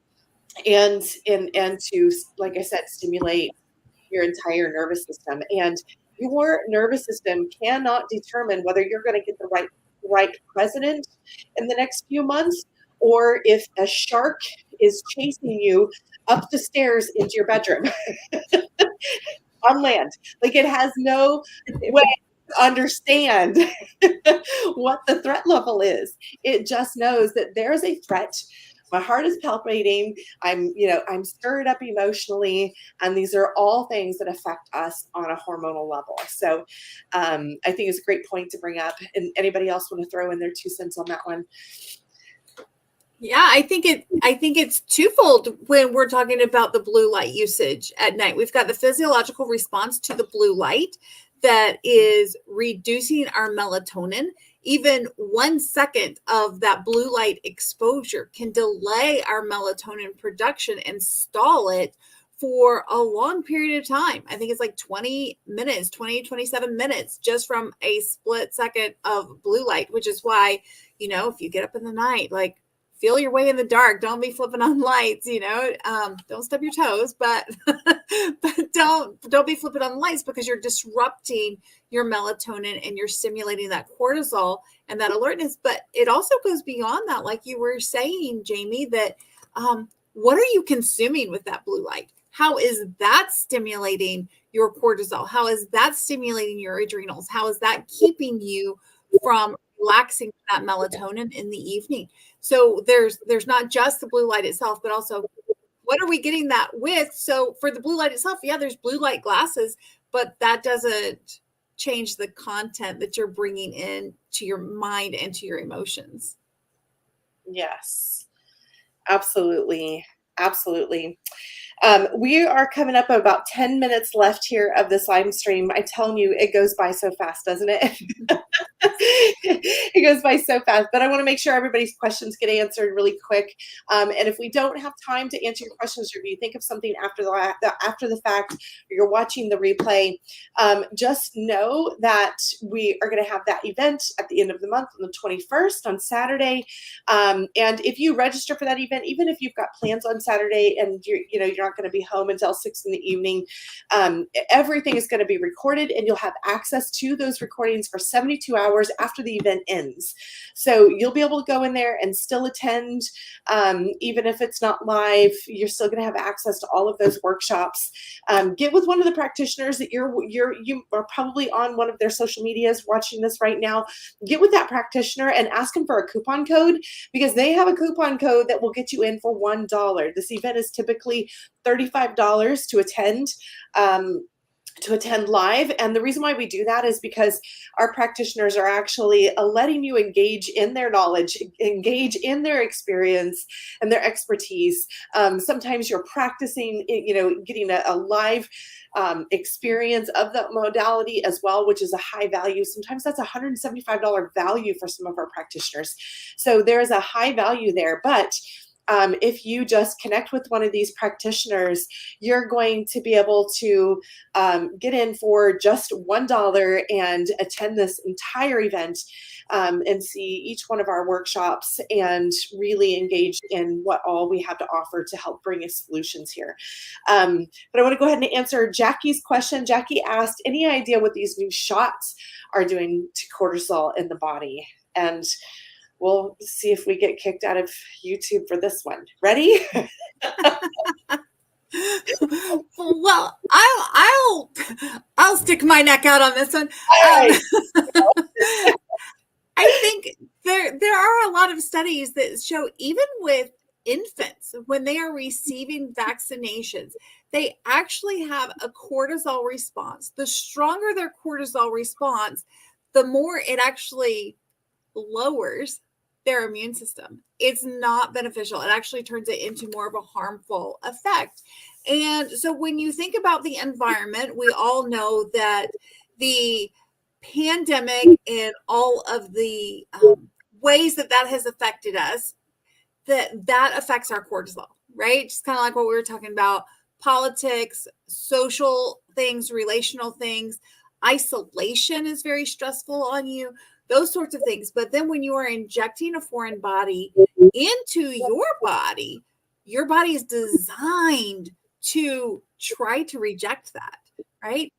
to, like I said, stimulate your entire nervous system. And your nervous system cannot determine whether you're going to get the right president in the next few months, or if a shark is chasing you up the stairs into your bedroom on land. Like, it has no way to understand what the threat level is. It just knows that there's a threat. My heart is palpitating. I'm stirred up emotionally, and these are all things that affect us on a hormonal level. So I think it's a great point to bring up. And anybody else want to throw in their 2 cents on that one? Yeah, I think it's twofold when we're talking about the blue light usage at night. We've got the physiological response to the blue light that is reducing our melatonin. Even 1 second of that blue light exposure can delay our melatonin production and stall it for a long period of time. I think it's like 27 minutes just from a split second of blue light, which is why, if you get up in the night, like, feel your way in the dark. Don't be flipping on lights, don't stub your toes, but don't be flipping on lights, because you're disrupting your melatonin and you're stimulating that cortisol and that alertness. But it also goes beyond that. Like you were saying, Jamie, that what are you consuming with that blue light? How is that stimulating your cortisol? How is that stimulating your adrenals? How is that keeping you from relaxing that melatonin in the evening? So there's not just the blue light itself, but also what are we getting that with? So for the blue light itself, yeah, there's blue light glasses, but that doesn't change the content that you're bringing in to your mind and to your emotions. Yes, absolutely. Absolutely. We are coming up about 10 minutes left here of this live stream. I'm telling you, it goes by so fast, doesn't it? It goes by so fast, but I want to make sure everybody's questions get answered really quick. And if we don't have time to answer your questions, or if you think of something after the fact, or you're watching the replay, just know that we are going to have that event at the end of the month on the 21st on Saturday. And if you register for that event, even if you've got plans on Saturday and you're not going to be home until 6 in the evening, everything is going to be recorded, and you'll have access to those recordings for 72 hours after the event ends. So you'll be able to go in there and still attend, even if it's not live. You're still going to have access to all of those workshops. Get with one of the practitioners that you are probably on one of their social medias watching this right now. Get with that practitioner and ask them for a coupon code, because they have a coupon code that will get you in for $1. This event is typically $35 to attend. Live. And the reason why we do that is because our practitioners are actually letting you engage in their knowledge, engage in their experience and their expertise. Sometimes you're practicing, getting a live experience of the modality as well, which is a high value. Sometimes that's $175 value for some of our practitioners. So there is a high value there, but if you just connect with one of these practitioners, you're going to be able to get in for just $1 and attend this entire event and see each one of our workshops and really engage in what all we have to offer to help bring us solutions here. But I want to go ahead and answer Jackie's question. Jackie asked, any idea what these new shots are doing to cortisol in the body? And we'll see if we get kicked out of YouTube for this one. Ready? Well, I'll stick my neck out on this one. I think there are a lot of studies that show even with infants, when they are receiving vaccinations, they actually have a cortisol response. The stronger their cortisol response, the more it actually lowers their immune system. It's not beneficial. It actually turns it into more of a harmful effect. And so when you think about the environment, we all know that the pandemic and all of the ways that has affected us, that affects our cortisol, right? Just kind of like what we were talking about, politics, social things, relational things. Isolation is very stressful on you. Those sorts of things. But then when you are injecting a foreign body into your body is designed to try to reject that, right?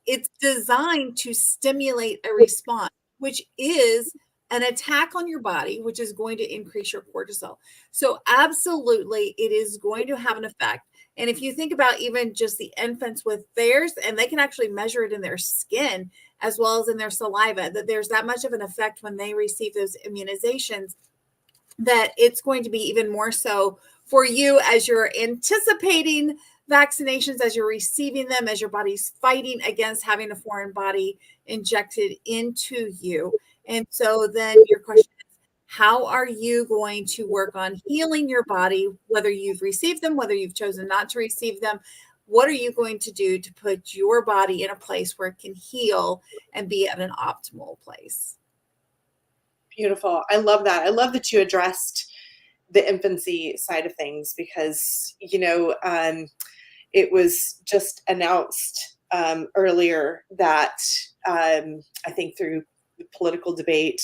It's designed to stimulate a response, which is an attack on your body, which is going to increase your cortisol. So absolutely, it is going to have an effect. And if you think about even just the infants with theirs, and they can actually measure it in their skin as well as in their saliva, that there's that much of an effect when they receive those immunizations, that it's going to be even more so for you as you're anticipating vaccinations, as you're receiving them, as your body's fighting against having a foreign body injected into you. And so then your question is, how are you going to work on healing your body, whether you've received them, whether you've chosen not to receive them? What are you going to do to put your body in a place where it can heal and be at an optimal place? Beautiful. I love that. I love that you addressed the infancy side of things, because, it was just announced earlier that I think through the political debate,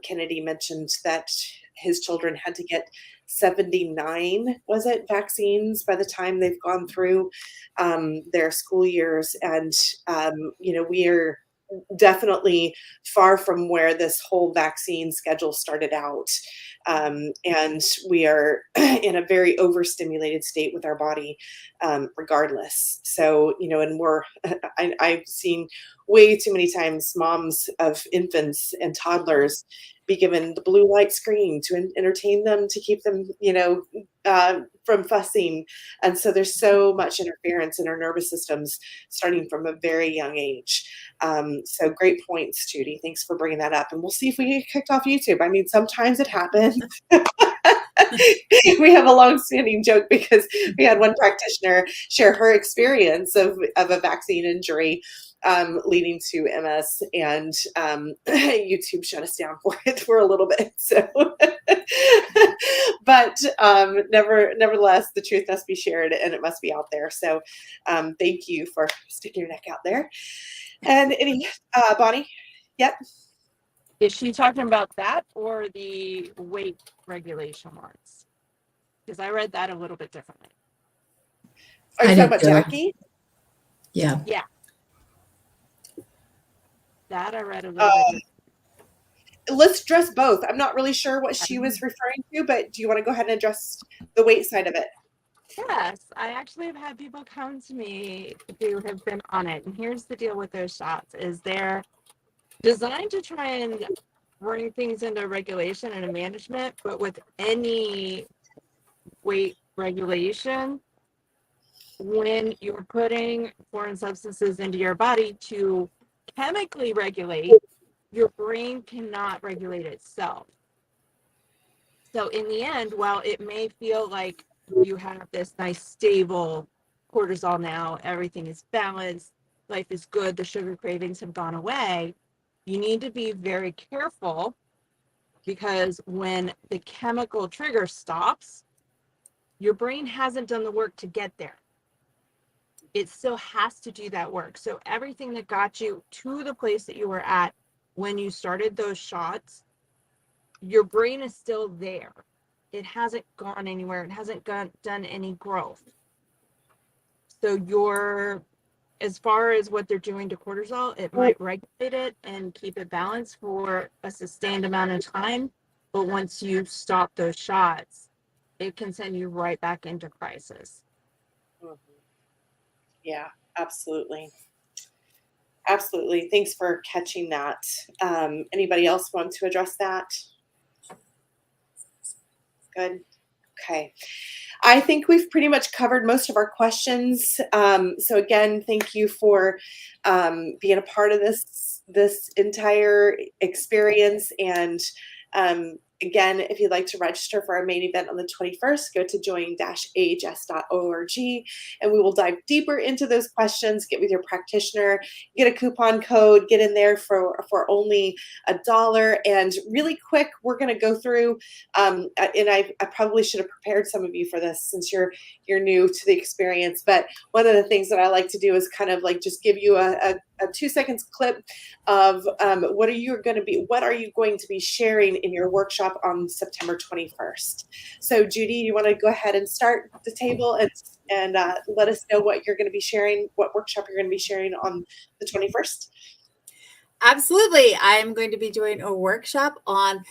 Kennedy mentioned that his children had to get 79, was it, vaccines by the time they've gone through their school years. And, we are definitely far from where this whole vaccine schedule started out. And we are in a very overstimulated state with our body, regardless. So, and I've seen way too many times moms of infants and toddlers be given the blue light screen to entertain them, to keep them, from fussing. And so there's so much interference in our nervous systems starting from a very young age. So great points, Judy. Thanks for bringing that up. And we'll see if we get kicked off YouTube. I mean, sometimes it happens. We have a long-standing joke because we had one practitioner share her experience of a vaccine injury. leading to MS, and YouTube shut us down for it for a little bit. So, but nevertheless, the truth must be shared and it must be out there. So, thank you for sticking your neck out there. And any, Bonnie? Yep. Is she talking about that or the weight regulation ones? Because I read that a little bit differently. Are you I talking did about too. Jackie? Yeah. Yeah. That I read a little bit differently. Let's address both. I'm not really sure what she was referring to, but do you want to go ahead and address the weight side of it? Yes, I actually have had people come to me who have been on it. And here's the deal with those shots is they're designed to try and bring things into regulation and a management, but with any weight regulation, when you're putting foreign substances into your body to chemically regulate, your brain cannot regulate itself. So in the end, while it may feel like you have this nice stable cortisol now, everything is balanced, life is good, the sugar cravings have gone away, you need to be very careful because when the chemical trigger stops, your brain hasn't done the work to get there. It still has to do that work. So everything that got you to the place that you were at when you started those shots, your brain is still there. It hasn't gone anywhere. It hasn't done any growth. So as far as what they're doing to cortisol, it might regulate it and keep it balanced for a sustained amount of time. But once you stop those shots, it can send you right back into crisis. Mm-hmm. Yeah, absolutely. Absolutely. Thanks for catching that. Anybody else want to address that? Good. Okay. I think we've pretty much covered most of our questions. So again, thank you for being a part of this entire experience. And again, if you'd like to register for our main event on the 21st, go to join-ahs.org and we will dive deeper into those questions, get with your practitioner, get a coupon code, get in there for only $1. And really quick, we're going to go through, and I probably should have prepared some of you for this since you're new to the experience. But one of the things that I like to do is kind of like just give you a 2 seconds clip of what are you going to be sharing in your workshop on September 21st. So Judy, you want to go ahead and start the table and let us know what you're going to be sharing, what workshop you're going to be sharing on the 21st? Absolutely. I'm going to be doing a workshop on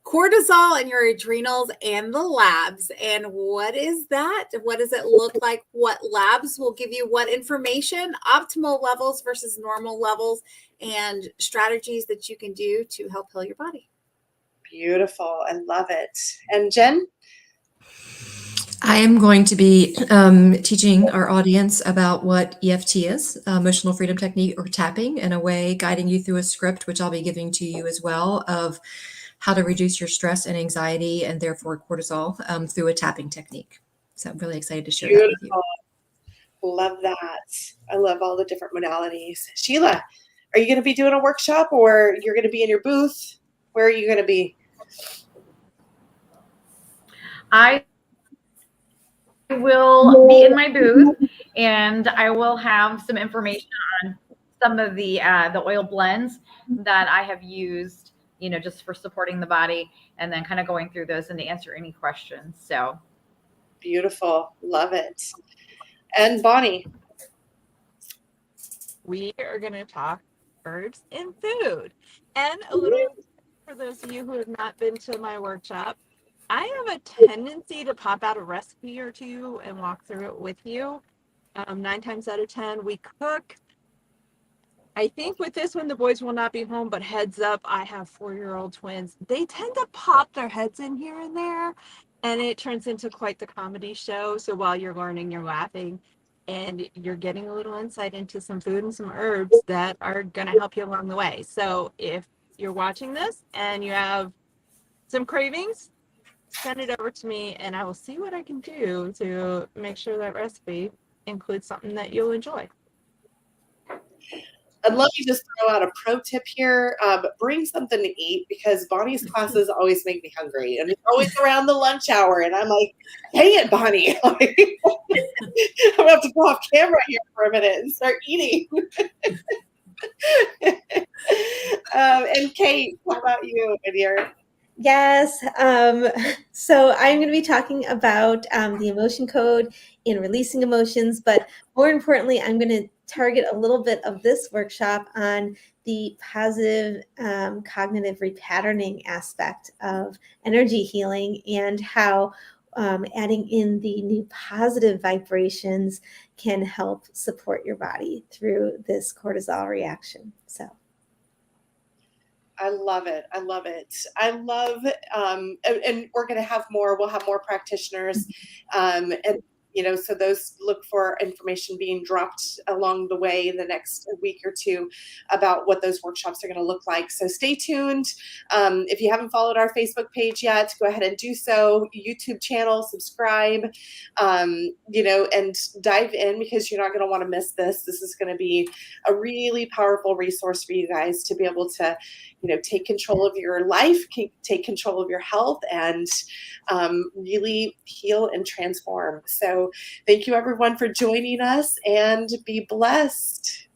cortisol in your adrenals and the labs. And what is that? What does it look like? What labs will give you what information, optimal levels versus normal levels, and strategies that you can do to help heal your body. Beautiful. I love it. And Jen? I am going to be teaching our audience about what EFT is, emotional freedom technique or tapping, in a way guiding you through a script, which I'll be giving to you as well, of how to reduce your stress and anxiety and therefore cortisol through a tapping technique. So I'm really excited to share that with you. Love that. I love all the different modalities. Sheila, are you going to be doing a workshop or you're going to be in your booth? Where are you going to be? I will be in my booth and I will have some information on some of the oil blends that I have used, just for supporting the body, and then kind of going through those and to answer any questions. So beautiful. Love it. And Bonnie? We are going to talk herbs and food. And a little, for those of you who have not been to my workshop, I have a tendency to pop out a recipe or two and walk through it with you. 9 times out of 10, we cook. I think with this one, the boys will not be home, but heads up, I have 4-year-old twins. They tend to pop their heads in here and there, and it turns into quite the comedy show. So while you're learning, you're laughing, and you're getting a little insight into some food and some herbs that are going to help you along the way. So if you're watching this and you have some cravings, send it over to me, and I will see what I can do to make sure that recipe includes something that you'll enjoy. And let me just throw out a pro tip here. Bring something to eat, because Bonnie's classes always make me hungry. And it's always around the lunch hour. And I'm like, dang it, Bonnie. I'm going to have to go off camera here for a minute and start eating. And Kate, how about you and your... Yes. So I'm going to be talking about the emotion code and releasing emotions, but more importantly, I'm going to target a little bit of this workshop on the positive cognitive repatterning aspect of energy healing, and how adding in the new positive vibrations can help support your body through this cortisol reaction. So. I love it. I love it. I love, and we're going to have more, we'll have more practitioners. And, so those, look for information being dropped along the way in the next week or two about what those workshops are going to look like. So stay tuned. If you haven't followed our Facebook page yet, go ahead and do so. YouTube channel, subscribe, and dive in, because you're not going to want to miss this. This is going to be a really powerful resource for you guys to be able to take control of your life, take control of your health, and really heal and transform. So thank you, everyone, for joining us, and be blessed.